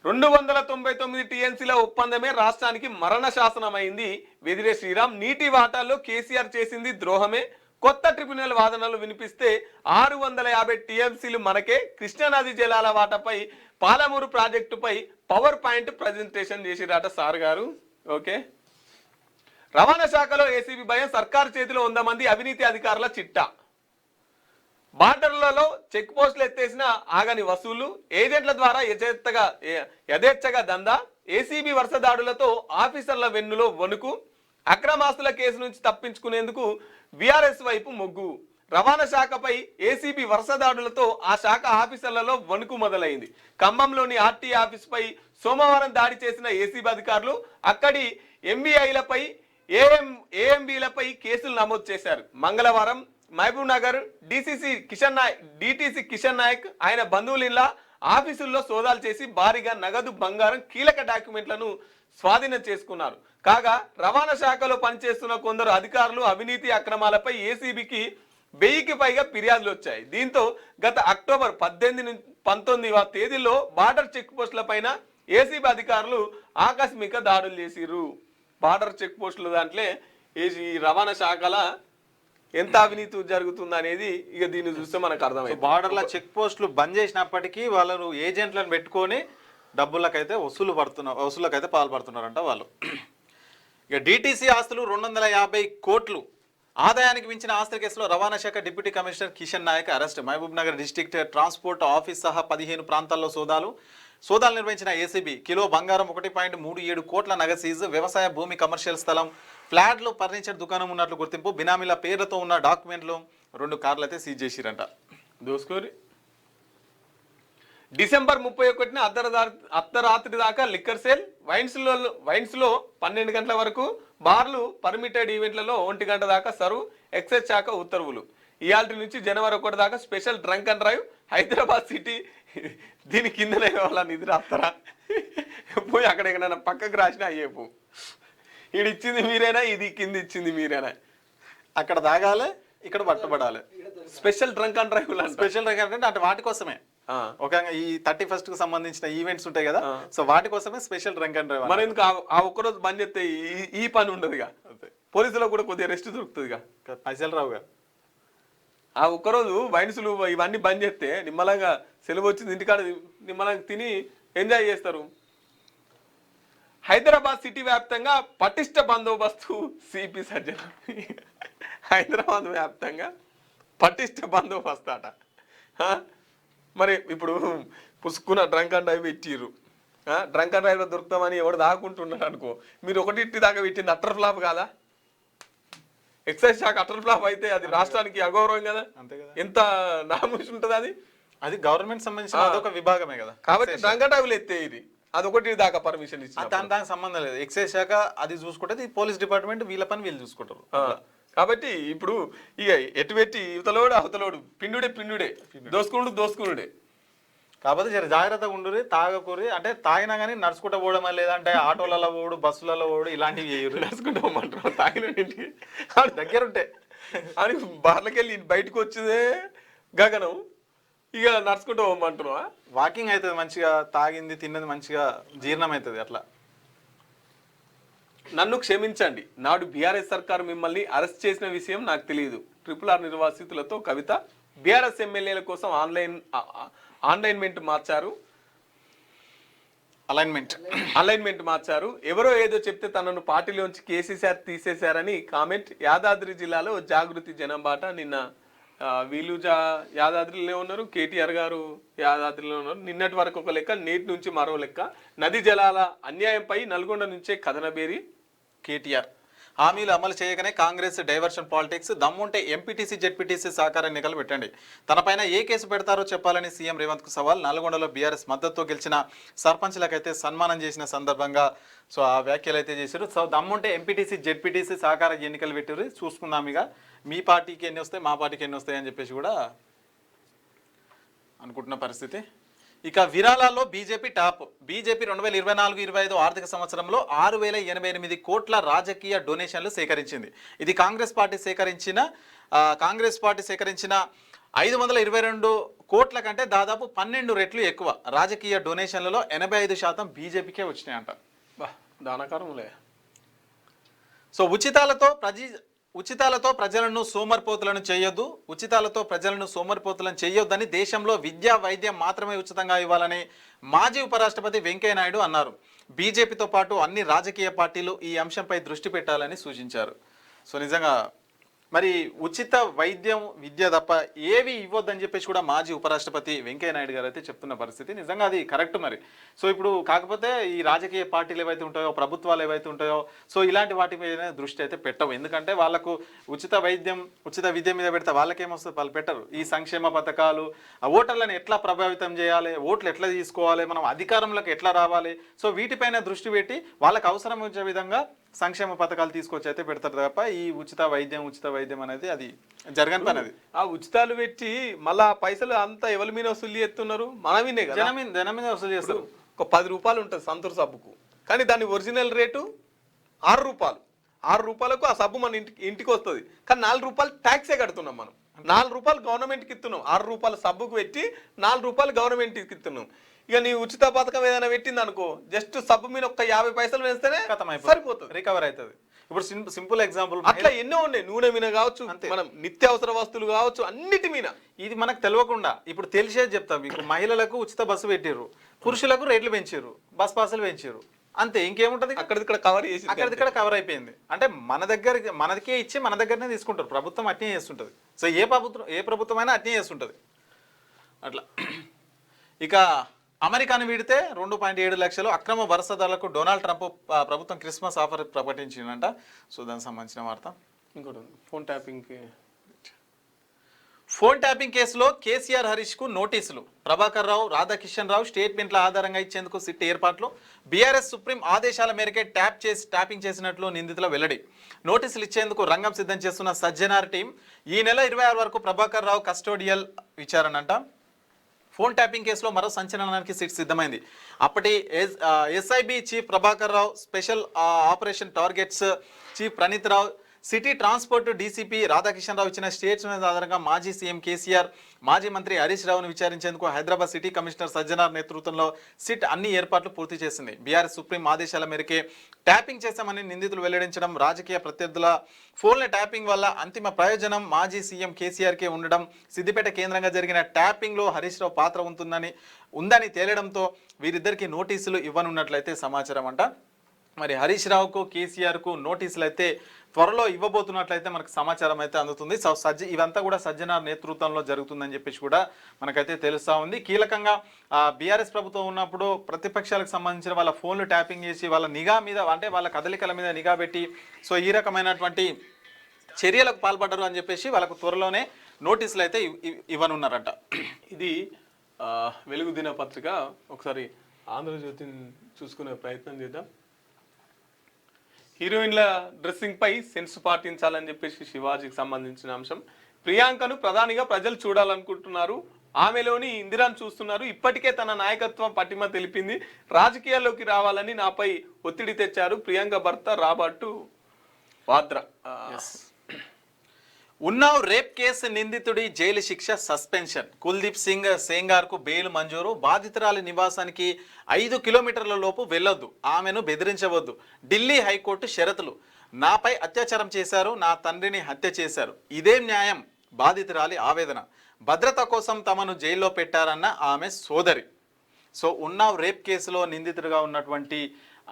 299 టీఎన్సీల ఒప్పందమే రాష్ట్రానికి మరణ శాసనమైంది. వెదిరే శ్రీరామ్. నీటి వాటాల్లో కేసీఆర్ చేసింది ద్రోహమే. కొత్త ట్రిబ్యునల్ వాదనలు వినిపిస్తే 650 టీఎంసీలు మనకే. కృష్ణానది జలాల వాటాపై పాలమూరు ప్రాజెక్టుపై పవర్ పాయింట్ ప్రజెంటేషన్ చేసిరాట సార్ గారు. ఓకే. రవాణా శాఖలో ఏసీబీ భయం. సర్కారు చేతిలో 100 మంది అవినీతి అధికారుల చిట్టా. బార్డర్లలో చెక్ పోస్టులు ఎత్తేసిన ఆగని వసూలు. ఏజెంట్ల ద్వారా యథేచ్ఛగా దందా. ఏసీబీ వరుస దాడులతో ఆఫీసర్ల వెన్నులో వణుకు. అక్రమాస్తుల కేసు నుంచి తప్పించుకునేందుకు బీఆర్ఎస్ వైపు మొగ్గు. రవాణా శాఖపై ఏసీబీ వరుస దాడులతో ఆ శాఖ ఆఫీసర్లలో వణుకు మొదలైంది. ఖమ్మంలోని ఆర్టీ ఆఫీసుపై సోమవారం దాడి చేసిన ఏసీబీ అధికారులు అక్కడి ఎంబీఐలపై ఏఎంబీలపై కేసులు నమోదు చేశారు. మంగళవారం మహబూబ్ నగర్ డీటీసీ కిషన్ నాయక్ ఆయన బంధువుల ఆఫీసుల్లో సోదాలు చేసి భారీగా నగదు, బంగారం, కీలక డాక్యుమెంట్లను స్వాధీనం చేసుకున్నారు. కాగా రవాణా శాఖలో పనిచేస్తున్న కొందరు అధికారులు అవినీతి అక్రమాలపై ఏసీబీకి 1000కి పైగా ఫిర్యాదులు వచ్చాయి. దీంతో గత అక్టోబర్ 18-19 తేదీల్లో బార్డర్ చెక్ పోస్టుల పైన ఏసీబీ అధికారులు ఆకస్మిక దాడులు చేసిర్రు. బార్డర్ చెక్ పోస్టుల దాంట్లో ఈ రవాణా శాఖల ఎంత అవినీతి జరుగుతుంది అనేది ఇక దీన్ని చూస్తే మనకు అర్థమైంది. బార్డర్ల చెక్ పోస్టులు బంద్ చేసినప్పటికీ వాళ్ళు ఏజెంట్లను పెట్టుకొని డబ్బులకైతే వసూళ్ళకైతే పాల్పడుతున్నారంట వాళ్ళు. ఇక డీటీసీ ఆస్తులు 250 కోట్లు. ఆదాయానికి మించిన ఆస్తుల కేసులో రవాణా శాఖ deputy commissioner Kishan Naik arrest. Mahabubnagar district transport office సహా 15 ప్రాంతాల్లో సోదాలు. సోదాలు నిర్వహించిన ఏసీబీ కిలో బంగారం 1.37 కోట్ల నగదు సీజు, వ్యవసాయ భూమి, కమర్షియల్ స్థలం, ఫ్లాట్లు, ఫర్నిచర్ దుకాణం ఉన్నట్లు గుర్తింపు, బినామీల పేర్లతో ఉన్న డాక్యుమెంట్లు, 2 కార్లు అయితే సీజ్ చేసిరంట. దోసుకోరి. డిసెంబర్ 31న అర్ధరాత్రి దాకా లిక్కర్ సేల్, వైన్స్లో 12 గంటల వరకు, బార్లు, పర్మిటెడ్ ఈవెంట్లలో 1 గంట దాకా సర్వ్, ఎక్సైజ్ శాఖ ఉత్తర్వులు. ఇయాల్టి నుంచి జనవరి 1 దాకా special drunk and drive, Hyderabad city. దీని కిందనే వాళ్ళ నిధి రాస్తారా? పోయి అక్కడ ఎక్కడైనా పక్కకు రాసినా అయ్యేపు. ఇది ఇచ్చింది మీరేనా, ఇది కింద ఇచ్చింది మీరేనా? అక్కడ తాగాలి, ఇక్కడ పట్టుబడాలి. Special drunk and drive. Special drunk అంటే వాటి కోసమే ఒక ఈ 31st కు సంబంధించిన ఈవెంట్స్ ఉంటాయి కదా, సో వాటి కోసమే స్పెషల్ డ్రంక్ అండ్ డ్రైవ్. మరి ఎందుకు ఆ ఒక్కరోజు బంద్ చేస్తే ఈ పని ఉండదుగా, పోలీసులకు కూడా కొద్దిగా రెస్ట్ దొరుకుతుందిగా, పైసలు రావుగా. ఆ ఒక్కరోజు వైన్సులు ఇవన్నీ బంద్ చేస్తే నిమ్మలంగా సెలవు వచ్చింది, ఇంటికాడ నిమ్మలంగా తిని ఎంజాయ్ చేస్తారు. హైదరాబాద్ సిటీ వ్యాప్తంగా పటిష్ట బందోబస్తు, సిపి సజ్జన. హైదరాబాద్ వ్యాప్తంగా పటిష్ట బందోబస్తు అట. మరి ఇప్పుడు పుసుకున్న డ్రంక్ అండ్ డ్రైవ్ ఇచ్చిర్రు. డ్రంక్ అండ్ డ్రైవ్లో దొరుకుతామని ఎవడు దాకుంటున్నాడు అనుకో, మీరు 1 దాకా పెట్టింది అట్టర్ ఫ్లాప్ కాదా? ఎక్సైజ్ శాఖ అట్టర్ ఫ్లాప్ అయితే అది రాష్ట్రానికి అగౌరవం కదా, ఎంత నామూసి ఉంటుంది అది. అది గవర్నమెంట్ సంబంధించిన అదొక విభాగమే కదా, కాబట్టి డ్రంక్ అండ్ డ్రైవ్లు ఎత్తే ఇది అది 1 దాకా పర్మిషన్ ఇచ్చి దానికి సంబంధం లేదు. ఎక్సైజ్ శాఖ అది చూసుకుంటే, పోలీస్ డిపార్ట్మెంట్ వీళ్ళ పని వీళ్ళు చూసుకుంటారు. కాబట్టి ఇప్పుడు ఇక ఎటు పెట్టి ఇవతలోడు అవతలోడు పిండుడే దోసుకునుడే. కాకపోతే జర జాగ్రత్తగా ఉండురి, తాగకూరి. అంటే తాగినా కానీ నడుచుకుంటూ పోవడమా, లేదంటే ఆటోలలో పోడు, బస్సులలో పోడు, ఇలాంటివి చేయరు. నడుచుకుంటూ పోమంటారు తాగిన దగ్గర ఉంటే. అని బార్లకి వెళ్ళి బయటకు వచ్చిందే గగనం, ఇక నడుచుకుంటూ పోమంటారు. వాకింగ్ అవుతుంది మంచిగా, తాగింది తిన్నది మంచిగా జీర్ణం అవుతుంది. అట్లా నన్ను క్షమించండి, నాడు బీఆర్ఎస్ సర్కారు మిమ్మల్ని అరెస్ట్ చేసిన విషయం నాకు తెలియదు. RRR నిర్వాసితులతో కవిత. బీఆర్ఎస్ ఎమ్మెల్యేల కోసం అలైన్మెంట్ మార్చారు. ఎవరో ఏదో చెప్తే తనను పార్టీలోంచి కేసీఆర్ తీసేశారని కామెంట్. యాదాద్రి జిల్లాలో జాగృతి జనం బాట. నిన్న వీళ్ళు యాదాద్రిలో ఉన్నారు, కేటీఆర్ గారు యాదాద్రిలో ఉన్నారు. నిన్నటి వరకు ఒక లెక్క, నేటి నుంచి మరో లెక్క. నదీ జలాల అన్యాయంపై నల్గొండ నుంచే కథనబేరి. కేటీఆర్ హామీలు అమలు చేయగానే కాంగ్రెస్ డైవర్షన్ పాలిటిక్స్. దమ్ముంటే ఎంపీటీసీ జెడ్పీటీసీ సహకార ఎన్నికలు పెట్టండి. తనపైన ఏ కేసు పెడతారో చెప్పాలని సీఎం రేవంత్ కు సవాల్. నల్గొండలో బీఆర్ఎస్ మద్దతుతో గెలిచిన సర్పంచ్లకైతే సన్మానం చేసిన సందర్భంగా సో ఆ వ్యాఖ్యలు అయితే చేశారు. సో దమ్ముంటే ఎంపీటీసీ జెడ్పీటీసీ సహకార ఎన్నికలు పెట్టారు, చూసుకుందాం ఇక మీ పార్టీకి ఎన్ని వస్తాయి, మా పార్టీకి ఎన్ని వస్తాయి అని చెప్పేసి కూడా అనుకుంటున్న పరిస్థితి. ఇక విరాళాల్లో బీజేపీ టాప్. బీజేపీ 2024-25 ఆర్థిక సంవత్సరంలో 6,088 కోట్ల రాజకీయ డొనేషన్లు సేకరించింది. ఇది కాంగ్రెస్ పార్టీ సేకరించిన 522 కోట్ల కంటే దాదాపు 12 రెట్లు ఎక్కువ. రాజకీయ డొనేషన్లలో 85% బీజేపీకే వచ్చినాయంట. దానకారములే. సో ఉచితాలతో ప్రజలను సోమరిపోతులను చేయొద్దని, దేశంలో విద్య వైద్యం మాత్రమే ఉచితంగా ఇవ్వాలని మాజీ ఉపరాష్ట్రపతి వెంకయ్య నాయుడు అన్నారు. బీజేపీతో పాటు అన్ని రాజకీయ పార్టీలు ఈ అంశంపై దృష్టి పెట్టాలని సూచించారు. సో నిజంగా మరి ఉచిత వైద్యం విద్య తప్ప ఏవి ఇవ్వద్దని చెప్పేసి కూడా మాజీ ఉపరాష్ట్రపతి వెంకయ్య నాయుడు గారు అయితే చెప్తున్న పరిస్థితి. నిజంగా అది కరెక్ట్. మరి సో ఇప్పుడు కాకపోతే ఈ రాజకీయ పార్టీలు ఏవైతే ఉంటాయో, ప్రభుత్వాలు ఏవైతే ఉంటాయో, సో ఇలాంటి వాటి మీద దృష్టి అయితే పెట్టవు. ఎందుకంటే వాళ్ళకు ఉచిత విద్య మీద పెడితే వాళ్ళకేమొస్తుంది, వాళ్ళు పెట్టరు. ఈ సంక్షేమ పథకాలు, ఓటర్లను ఎట్లా ప్రభావితం చేయాలి, ఓట్లు ఎట్లా తీసుకోవాలి, మనం అధికారంలోకి ఎట్లా రావాలి, సో వీటిపైన దృష్టి పెట్టి వాళ్ళకి అవసరం వచ్చే విధంగా సంక్షేమ పథకాలు తీసుకొచ్చి అయితే పెడతారు తప్ప ఈ ఉచిత వైద్యం అనేది అది జరగని పని. అది ఆ ఉచితాలు పెట్టి మళ్ళా పైసలు అంతా ఎవరి మీద వసూలు చేస్తున్నారు, మన మీదే కదా, జనం మీద వసూలు చేస్తారు. ఒక 10 రూపాయలు ఉంటుంది సంతూర్ సబ్బుకు, కానీ దాని ఒరిజినల్ రేటు 6 రూపాయలు. 6 రూపాయలకు ఆ సబ్బు మన ఇంటికి వస్తుంది, కానీ 4 రూపాయలు ట్యాక్సే కడుతున్నాం మనం. 4 రూపాయలు గవర్నమెంట్కి ఇస్తున్నాం. 6 రూపాయలు సబ్బుకు పెట్టి 4 రూపాయలు గవర్నమెంట్కి ఇస్తున్నాం. ఇక నీ ఉచిత పథకం ఏదైనా పెట్టింది అనుకో, జస్ట్ సబ్బు మీద ఒక 50 పైసలు వేస్తేనే సరిపోతుంది, రికవర్ అవుతుంది. ఇప్పుడు సింపుల్ ఎగ్జాంపుల్ అట్లా ఎన్నో ఉన్నాయి. నూనె మీద కావచ్చు, మనం నిత్యావసర వస్తువులు కావచ్చు, అన్నిటి మీద. ఇది మనకు తెలియకుండా ఇప్పుడు తెలిసేది చెప్తాం మీకు. మహిళలకు ఉచిత బస్సు పెట్టిర్రు, పురుషులకు రేట్లు పెంచారు, బస్ పాసులు పెంచారు, అంతే. ఇంకేముంటది, అక్కడిక్కడ కవర్ అయిపోయింది. అంటే మనకే ఇచ్చి మన దగ్గరనే తీసుకుంటారు. ప్రభుత్వం అట్నే చేస్తుంటది. సో ఏ ప్రభుత్వం అయినా అట్నే చేస్తుంటది అట్లా. ఇక అమెరికాను వీడితే 2.7 లక్షలు అక్రమ వలసదారులకు డొనాల్డ్ ట్రంప్ ప్రభుత్వం క్రిస్మస్ ఆఫర్ ప్రకటించిందంట. సో దానికి సంబంధించిన వార్త. ఇంకోటి ఫోన్ ట్యాపింగ్కి ఫోన్ ట్యాపింగ్ కేసులో కేసీఆర్ హరీష్కు నోటీసులు. ప్రభాకర్ రావు, రాధాకిషన్ రావు స్టేట్మెంట్ల ఆధారంగా ఇచ్చేందుకు సిట్ ఏర్పాట్లు. బీఆర్ఎస్ సుప్రీం ఆదేశాల మేరకే ట్యాపింగ్ చేసినట్లు నిందితుల వెల్లడి. నోటీసులు ఇచ్చేందుకు రంగం సిద్ధం చేస్తున్న సజ్జనార్ టీం. ఈ నెల 26 వరకు ప్రభాకర్ రావు కస్టోడియల్ విచారణ అంట. ఫోన్ ట్యాపింగ్ కేసులో మరో సంచలనానికి సిట్ సిద్ధమైంది. అప్పటి SIB chief Prabhakar Rao, special operation targets chief Praneeth Rao, city transport DCP Radhakishan Rao ఇచ్చిన స్టేట్మెంట్ ఆధారంగా మాజీ సీఎం కేసీఆర్, మాజీ మంత్రి హరీష్ రావును విచారించేందుకు హైదరాబాద్ సిటీ కమిషనర్ సజ్జనార్ నేతృత్వంలో సిట్ అన్ని ఏర్పాట్లు పూర్తి చేసింది. బీఆర్ఎస్ సుప్రీం ఆదేశాల మేరకే ట్యాపింగ్ చేశామని నిందితులు వెల్లడించడం, రాజకీయ ప్రత్యర్థుల ఫోన్ల ట్యాపింగ్ వల్ల అంతిమ ప్రయోజనం మాజీ సీఎం కేసీఆర్కే ఉండడం, సిద్దిపేట కేంద్రంగా జరిగిన ట్యాపింగ్లో హరీష్ రావు పాత్ర ఉందని తేలడంతో వీరిద్దరికి నోటీసులు ఇవ్వనున్నట్లయితే సమాచారం అంట. మరి హరీష్ రావుకు, కేసీఆర్కు నోటీసులు అయితే త్వరలో ఇవ్వబోతున్నట్లయితే మనకు సమాచారం అయితే అందుతుంది. సో ఇవంతా కూడా సజ్జనార్ నేతృత్వంలో జరుగుతుందని చెప్పేసి కూడా మనకైతే తెలుస్తూ ఉంది. కీలకంగా బీఆర్ఎస్ ప్రభుత్వం ఉన్నప్పుడు ప్రతిపక్షాలకు సంబంధించిన వాళ్ళ ఫోన్లు ట్యాపింగ్ చేసి వాళ్ళ నిఘా మీద, అంటే వాళ్ళ కదలికల మీద నిఘా పెట్టి సో ఈ రకమైనటువంటి చర్యలకు పాల్పడ్డారు అని చెప్పేసి వాళ్ళకు త్వరలోనే నోటీసులు అయితే ఇవ్వనున్నారట. ఇది వెలుగు దినపత్రిక. ఒకసారి ఆంధ్రజ్యోతిని చూసుకునే ప్రయత్నం చేద్దాం. హీరోయిన్ల డ్రెస్సింగ్ పై సెన్స్ పాటించాలని చెప్పేసి శివాజీకి సంబంధించిన అంశం. ప్రియాంకను ప్రధానిగా ప్రజలు చూడాలనుకుంటున్నారు, ఆమెలోని ఇందిరాను చూస్తున్నారు. ఇప్పటికే తన నాయకత్వం పటిమ తెలిపింది, రాజకీయాల్లోకి రావాలని నాపై ఒత్తిడి తెచ్చారు ప్రియాంక భర్త రాబర్ట్ వాద్రా. ఉన్నావ్ రేప్ కేసు నిందితుడి జైలు శిక్ష సస్పెన్షన్. కుల్దీప్ సింగ్ సేంగార్కు బెయిల్ మంజూరు. బాధితురాలి నివాసానికి 5 కిలోమీటర్ల లోపు వెళ్ళొద్దు, ఆమెను బెదిరించవద్దు. ఢిల్లీ హైకోర్టు షరతులు. నాపై అత్యాచారం చేశారు, నా తండ్రిని హత్య చేశారు, ఇదేం న్యాయం? బాధితురాలి ఆవేదన. భద్రత కోసం తమను జైల్లో పెట్టారన్న ఆమె సోదరి. సో ఉన్నావ్ రేప్ కేసులో నిందితుడిగా ఉన్నటువంటి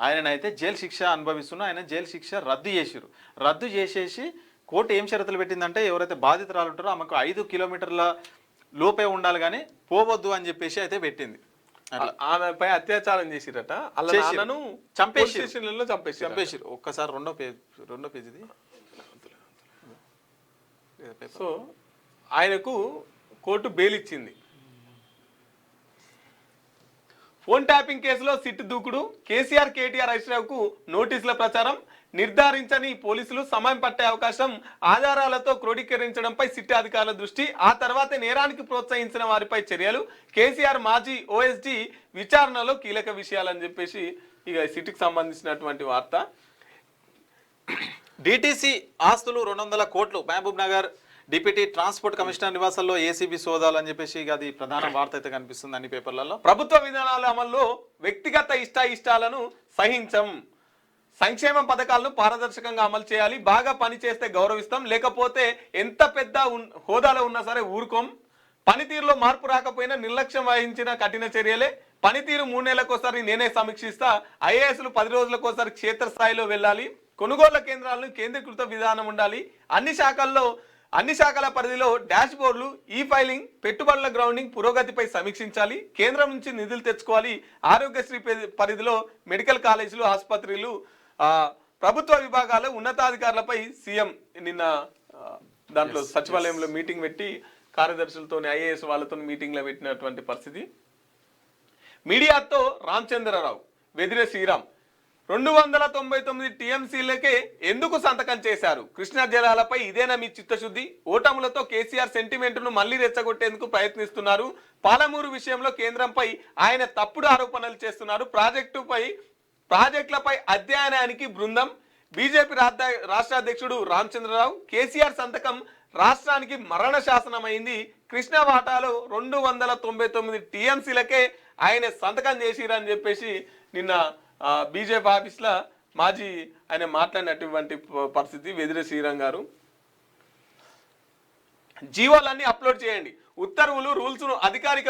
ఆయననైతే జైలు శిక్ష అనుభవిస్తున్నా, ఆయన జైలు శిక్ష రద్దు చేసేసి కోర్టు ఏం షరతులు పెట్టిందంటే ఎవరైతే బాధితురాలు ఉంటారో ఆమెకు 5 కిలోమీటర్ల లోపే ఉండాలి కానీ పోవద్దు అని చెప్పేసి అయితే పెట్టింది. ఆమెపై అత్యాచారం చేసిరట, చంపేసి. ఒక్కసారి రెండో పేజీది. సో ఆయనకు కోర్టు బెయిల్ ఇచ్చింది. ఫోన్ ట్యాపింగ్ కేసులో సిట్ దూకుడు. కేసీఆర్, కేటీఆర్, హరీష్ రావుకు నోటీసుల ప్రచారం. నిర్ధారించని పోలీసులు సమయం పట్టే అవకాశం. ఆధారాలతో క్రోడీకరించడంపై సిట్ అధికారుల దృష్టి. ఆ తర్వాత నేరానికి ప్రోత్సహించిన వారిపై చర్యలు. కేసీఆర్, మాజీ ఓఎస్డీ విచారణలో కీలక విషయాలని చెప్పేసి ఇక సిట్కి సంబంధించినటువంటి వార్త. డిటిసి ఆస్తులు 200 కోట్లు. Mahabub Nagar deputy transport commissioner నివాసాల్లో ఏసీబీ సోదాలు అని చెప్పేసి అది ప్రధాన వార్త అయితే కనిపిస్తుంది అన్ని పేపర్లలో. ప్రభుత్వ విధానాల అమల్లో వ్యక్తిగత ఇష్టాలను సహించం. సంక్షేమ పథకాలను పారదర్శకంగా అమలు చేయాలి. బాగా పని చేస్తే గౌరవిస్తాం, లేకపోతే ఎంత పెద్ద హోదాలో ఉన్నా సరే ఊరుకోం. పనితీరులో మార్పు రాకపోయినా నిర్లక్ష్యం వహించిన కఠిన చర్యలే. పనితీరు 3 నెలలకోసారి నేనే సమీక్షిస్తా. ఐఏఎస్లు 10 రోజులకోసారి క్షేత్రస్థాయిలో వెళ్ళాలి. కొనుగోళ్ల కేంద్రాలను కేంద్రీకృత విధానం ఉండాలి. అన్ని శాఖల పరిధిలో డాష్ బోర్డులు, ఈ ఫైలింగ్, పెట్టుబడుల గ్రౌండింగ్ పురోగతిపై సమీక్షించాలి. కేంద్రం నుంచి నిధులు తెచ్చుకోవాలి. ఆరోగ్యశ్రీ పరిధిలో మెడికల్ కాలేజీలు, ఆసుపత్రులు, ప్రభుత్వ విభాగాల ఉన్నతాధికారులపై సీఎం నిన్న దాంట్లో సచివాలయంలో మీటింగ్ పెట్టి కార్యదర్శులతో, ఐఏఎస్ వాళ్ళతో మీటింగ్లో పెట్టినటువంటి పరిస్థితి. మీడియాతో రామచంద్రరావు వెదిరే శ్రీరామ్ 299 టీఎంసీలకే ఎందుకు సంతకం చేశారు? కృష్ణా జలాలపై ఇదేనా మీ చిత్తశుద్ధి? ఓటములతో కేసీఆర్ సెంటిమెంట్ను మళ్లీ రెచ్చగొట్టేందుకు ప్రయత్నిస్తున్నారు. పాలమూరు విషయంలో కేంద్రంపై ఆయన తప్పుడు ఆరోపణలు చేస్తున్నారు. ప్రాజెక్టులపై అధ్యయనానికి బృందం. బీజేపీ రాష్ట్ర అధ్యక్షుడు రామచంద్రరావు. కేసీఆర్ సంతకం రాష్ట్రానికి మరణ శాసనమైంది. కృష్ణా వాటాలో 299 టీఎంసీలకే ఆయన సంతకం చేసిరని చెప్పేసి నిన్న బీజేపీ ఆఫీస్లో మాజీ ఆయన మాట్లాడినటువంటి పరిస్థితి. వెదిరే శ్రీరామ్ గారు జీవోలన్నీ అప్లోడ్ చేయండి. ఉత్తర్వులు, రూల్స్ను అధికారిక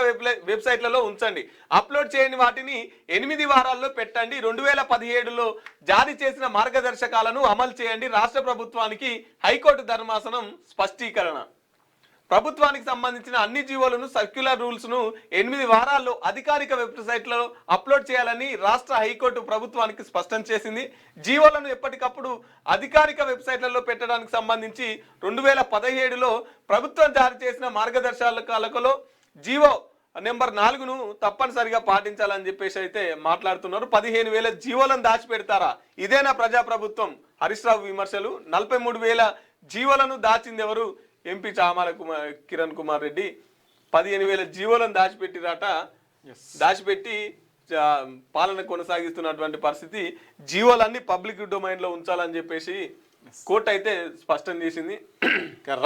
వెబ్సైట్లలో ఉంచండి. అప్లోడ్ చేయని వాటిని 8 వారాల్లో పెట్టండి. 2017లో జారీ చేసిన మార్గదర్శకాలను అమలు చేయండి. రాష్ట్ర ప్రభుత్వానికి హైకోర్టు ధర్మాసనం స్పష్టీకరణ. ప్రభుత్వానికి సంబంధించిన అన్ని జీవోలను సర్క్యులర్ రూల్స్ ను 8 వారాల్లో అధికారిక వెబ్సైట్లో అప్లోడ్ చేయాలని రాష్ట్ర హైకోర్టు ప్రభుత్వానికి స్పష్టం చేసింది. జీవోలను ఎప్పటికప్పుడు అధికారిక వెబ్సైట్లలో పెట్టడానికి సంబంధించి 2017లో ప్రభుత్వం జారీ చేసిన మార్గదర్శకాలలో జీవో నెంబర్ 4ను తప్పనిసరిగా పాటించాలని చెప్పేసి అయితే మాట్లాడుతున్నారు. 15,000 జీవోలను దాచిపెడతారా? ఇదేనా ప్రజాప్రభుత్వం? హరీష్ రావు విమర్శలు. 43,000 జీవోలను దాచింది ఎవరు? ఎంపీ చామల కిరణ్ కుమార్ రెడ్డి 15,000 జీవోలను దాచిపెట్టిరాట. దాచిపెట్టి పాలన కొనసాగిస్తున్నటువంటి పరిస్థితి. జీవోలన్నీ పబ్లిక్ డొమైన్లో ఉంచాలని చెప్పేసి కోర్టు అయితే స్పష్టం చేసింది.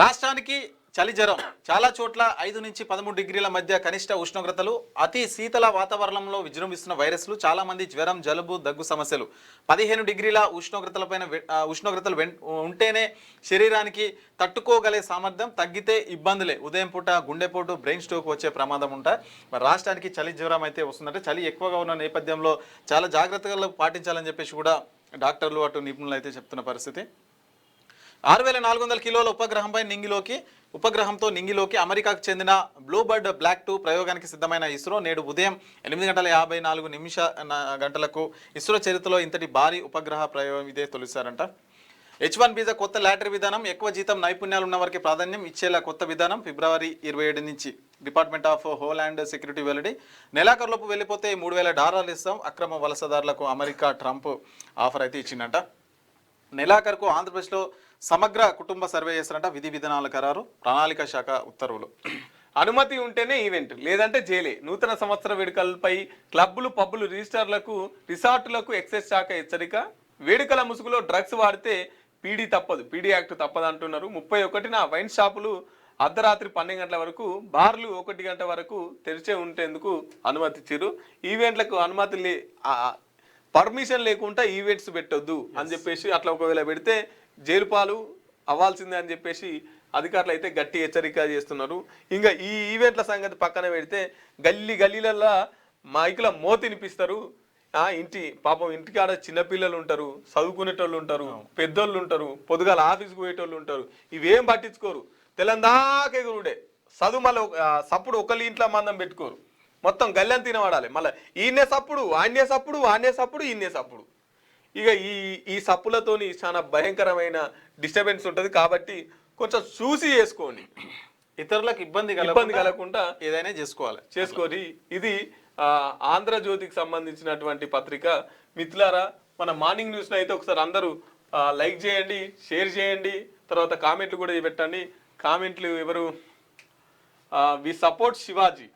రాష్ట్రానికి చలి జ్వరం చాలా చోట్ల 5 నుంచి 13 డిగ్రీల మధ్య కనిష్ట ఉష్ణోగ్రతలు, అతి శీతల వాతావరణంలో విజృంభిస్తున్న వైరస్లు, చాలా మంది జ్వరం, జలుబు, దగ్గు సమస్యలు. 15 డిగ్రీల ఉష్ణోగ్రతలు ఉంటేనే శరీరానికి తట్టుకోగలే సామర్థ్యం, తగ్గితే ఇబ్బందులే. ఉదయం పూట గుండెపోటు, బ్రెయిన్ స్ట్రోక్ వచ్చే ప్రమాదం ఉంటాయి. మరి రాష్ట్రానికి చలి జ్వరం అయితే వస్తుందంటే చలి ఎక్కువగా ఉన్న నేపథ్యంలో చాలా జాగ్రత్తగా పాటించాలని చెప్పేసి కూడా డాక్టర్లు అటు నిపుణులు అయితే చెప్తున్న పరిస్థితి. 6,400 కిలోల ఉపగ్రహంతో నింగిలోకి అమెరికాకు చెందిన బ్లూబర్డ్ బ్లాక్ 2 ప్రయోగానికి సిద్ధమైన ఇస్రో నేడు ఉదయం 8:54 ఇస్రో చరిత్రలో ఇంతటి భారీ ఉపగ్రహ ప్రయోగం ఇదే తొలిసారంట. H1 వీసా కొత్త లాటరీ విధానం, ఎక్కువ జీతం, నైపుణ్యాలు ఉన్న వారికి ప్రాధాన్యం ఇచ్చేలా కొత్త విధానం. ఫిబ్రవరి 27 నుంచి డిపార్ట్మెంట్ ఆఫ్ హోల్యాండ్ సెక్యూరిటీ వెల్లడి. నెలాఖరులోపు వెళ్ళిపోతే $3,000 ఇస్తాం. అక్రమ వలసదారులకు అమెరికా ట్రంప్ ఆఫర్ అయితే ఇచ్చిందంట. నెలాఖరుకు ఆంధ్రప్రదేశ్లో సమగ్ర కుటుంబ సర్వే చేస్తారంట. విధి విధానాల ఖరారు, ప్రణాళిక శాఖ ఉత్తర్వులు. అనుమతి ఉంటేనే ఈవెంట్, లేదంటే జైలే. నూతన సంవత్సర వేడుకలపై క్లబ్బులు, పబ్బులు, రిసార్టులకు ఎక్సైజ్ శాఖ హెచ్చరిక. వేడుకల ముసుగులో డ్రగ్స్ వాడితే పీడీ తప్పదు, పీడీ యాక్ట్ తప్పదు అంటున్నారు. 31న వైన్ షాపులు అర్ధరాత్రి 12 గంటల వరకు, బార్లు 1 గంట వరకు తెరిచే ఉండేందుకు అనుమతి ఇచ్చారు. ఈవెంట్లకు అనుమతి పర్మిషన్ లేకుండా ఈవెంట్స్ పెట్టొద్దు అని చెప్పేసి, అట్లా ఒకవేళ పెడితే జైలు పాలు అవ్వాల్సిందే అని చెప్పేసి అధికారులు అయితే గట్టి హెచ్చరిక చేస్తున్నారు. ఇంకా ఈ ఈవెంట్ల సంగతి పక్కన పెడితే గల్లీలల్లో మైకుల మోతినిపిస్తారు. ఇంటికాడ చిన్నపిల్లలు ఉంటారు, చదువుకునేటోళ్ళు ఉంటారు, పెద్దోళ్ళు ఉంటారు, పొద్దుగాల ఆఫీస్కి పోయేటోళ్ళు ఉంటారు. ఇవేం పట్టించుకోరు. తెలందాక ఎగురుడే చదువు. మళ్ళీ సప్పుడు ఒకళ్ళ ఇంట్లో మందం పెట్టుకోరు. మొత్తం గల్లని తినవాడాలి. మళ్ళీ ఈయనే సప్పుడు, ఆన్నే సప్పుడు, ఈయనే సప్పుడు. ఇక ఈ సప్పులతోని చాలా భయంకరమైన డిస్టర్బెన్స్ ఉంటుంది. కాబట్టి కొంచెం చూసి చేసుకోండి, ఇతరులకు ఇబ్బంది కలగకుండా ఏదైనా చేసుకొని. ఇది ఆంధ్రజ్యోతికి సంబంధించినటువంటి పత్రిక. మిత్రులారా, మన మార్నింగ్ న్యూస్ని అయితే ఒకసారి అందరూ లైక్ చేయండి, షేర్ చేయండి, తర్వాత కామెంట్లు కూడా పెట్టండి. కామెంట్లు ఎవరు? We support Shivaji,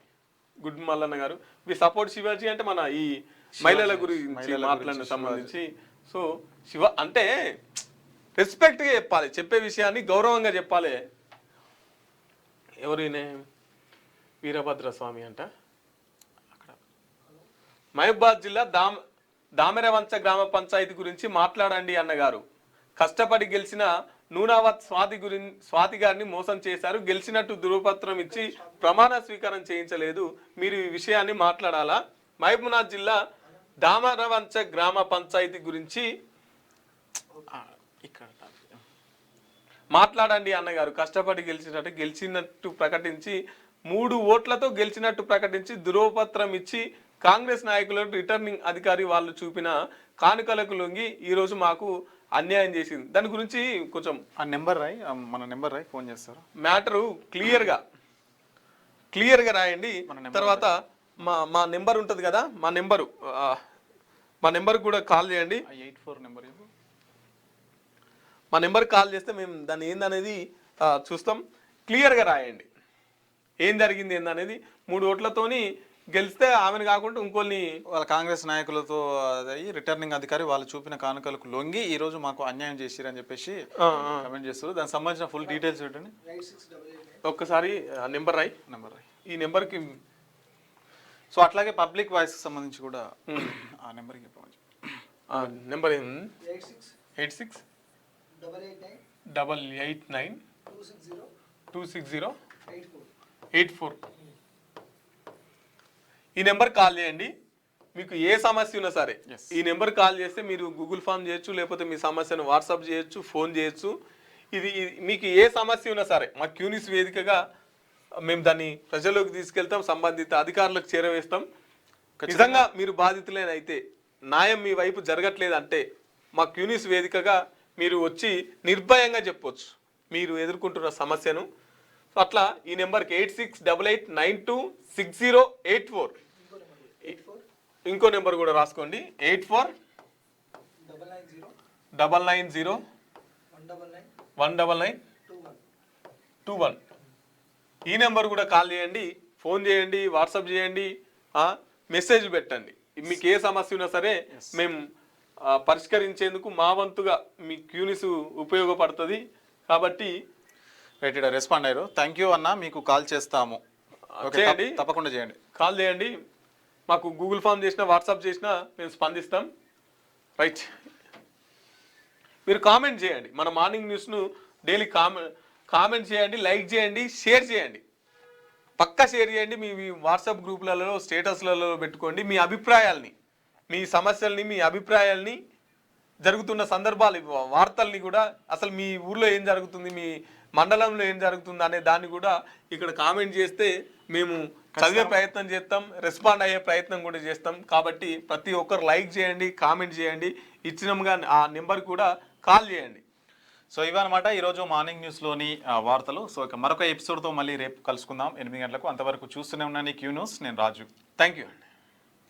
good Mallanna గారు. వి సపోర్ట్ శివాజీ అంటే మన ఈ మహిళల గురించి మాట్లాడిన సంబంధించి. సో శివ అంటే రెస్పెక్ట్గా చెప్పాలి, చెప్పే విషయాన్ని గౌరవంగా చెప్పాలి. ఎవరైనా వీరభద్ర స్వామి అంట. అక్కడ మహబూబాద్ జిల్లా దామెరవంచ గ్రామ పంచాయతీ గురించి మాట్లాడండి అన్నగారు. కష్టపడి గెలిచిన నూనావత్ స్వాతి గారిని మోసం చేశారు. గెలిచినట్టు ధృవపత్రం ఇచ్చి ప్రమాణ స్వీకారం చేయించలేదు. మీరు ఈ విషయాన్ని మాట్లాడాలా? మహబూబాద్ జిల్లా దామరవంచ గ్రామ పంచాయతీ గురించి ఇక్కడ మాట్లాడండి అన్నగారు. కష్టపడి గెలిచినట్టు ప్రకటించి 3 ఓట్లతో గెలిచినట్టు ప్రకటించి ధృవపత్రం ఇచ్చి కాంగ్రెస్ నాయకులు, రిటర్నింగ్ అధికారి వాళ్ళు చూపిన కానుకలకు లొంగి ఈరోజు మాకు అన్యాయం చేసింది. దాని గురించి కొంచెం మన నెంబర్ రాయి, ఫోన్ చేస్తారు. మ్యాటరు క్లియర్గా రాయండి. తర్వాత మా నెంబర్ ఉంటుంది కదా, మా నెంబర్ కూడా కాల్ చేయండి. 84 నెంబర్. మా నెంబర్ కాల్ చేస్తే మేము దాన్ని ఏందనేది చూస్తాం. క్లియర్గా రాయండి ఏం జరిగింది ఏందనేది. 3 ఓట్లతోని గెలిస్తే ఆమెను కాకుండా ఇంకొన్ని వాళ్ళ కాంగ్రెస్ నాయకులతో రిటర్నింగ్ అధికారి వాళ్ళు చూపిన కానుకలకు లొంగి ఈ రోజు మాకు అన్యాయం చేసిరని చెప్పేసి కమెంట్ చేస్తారు. దానికి సంబంధించిన ఫుల్ డీటెయిల్స్ చూడండి. ఒక్కసారి నెంబర్ రాయి. ఈ నెంబర్కి సో అట్లాగే పబ్లిక్ వాయిస్ కి సంబంధించి కూడా ఆ నెంబర్కి చెప్పవచ్చు. నెంబర్ 8688926084. ఈ నెంబర్ కాల్ చేయండి. మీకు ఏ సమస్య ఉన్నా సరే ఈ నెంబర్ కాల్ చేస్తే మీరు గూగుల్ ఫామ్ చేయొచ్చు, లేకపోతే మీ సమస్యను వాట్సాప్ చేయొచ్చు, ఫోన్ చేయొచ్చు. మీకు ఏ సమస్య ఉన్నా సరే మా క్యూనిస్ వేదికగా మేము దాన్ని ప్రజల్లోకి తీసుకెళ్తాం, సంబంధిత అధికారులకు చేరవేస్తాం. నిజంగా మీరు బాధితులేనైతే న్యాయం మీ వైపు జరగట్లేదంటే మా క్యూనిస్ వేదికగా మీరు వచ్చి నిర్భయంగా చెప్పొచ్చు మీరు ఎదుర్కొంటున్న సమస్యను. సో అట్లా ఈ నెంబర్కి 8688926084, ఇంకో నెంబర్ కూడా రాసుకోండి 8499019921. ఈ నెంబర్ కూడా కాల్ చేయండి, ఫోన్ చేయండి, వాట్సాప్ చేయండి, మెసేజ్ పెట్టండి. మీకు ఏ సమస్య ఉన్నా సరే మేము పరిష్కరించేందుకు మా వంతుగా మీ క్యూనిస్ ఉపయోగపడుతుంది. కాబట్టి రైట్, రెస్పాండ్ అయ్యారు. థ్యాంక్ యూ అన్న, మీకు కాల్ చేస్తాము. చేయండి, తప్పకుండా చేయండి, కాల్ చేయండి. మాకు గూగుల్ ఫామ్ చేసినా వాట్సాప్ చేసినా మేము స్పందిస్తాం. రైట్, మీరు కామెంట్ చేయండి, మన మార్నింగ్ న్యూస్ను డైలీ కామెంట్ చేయండి, లైక్ చేయండి, షేర్ చేయండి, పక్కా షేర్ చేయండి. మీ వాట్సాప్ గ్రూపులలో స్టేటస్లలో పెట్టుకోండి మీ అభిప్రాయాల్ని, మీ సమస్యల్ని, మీ అభిప్రాయాల్ని, జరుగుతున్న సందర్భాలు, వార్తల్ని కూడా, అసలు మీ ఊర్లో ఏం జరుగుతుంది, మీ మండలంలో ఏం జరుగుతుంది అనే దాన్ని కూడా ఇక్కడ కామెంట్ చేస్తే మేము చదివే ప్రయత్నం చేస్తాం, రెస్పాండ్ అయ్యే ప్రయత్నం కూడా చేస్తాం. కాబట్టి ప్రతి ఒక్కరు లైక్ చేయండి, కామెంట్ చేయండి, ఇచ్చినముగా ఆ నెంబర్ కూడా కాల్ చేయండి. సో ఇవన్నమాట ఈరోజు మార్నింగ్ న్యూస్లోని వార్తలు. సో ఇక మరొక ఎపిసోడ్తో మళ్ళీ రేపు కలుసుకుందాం 8 గంటలకు. అంతవరకు చూస్తూనే ఉన్నాను క్యూ న్యూస్. నేను రాజు. థ్యాంక్ యూ అండి.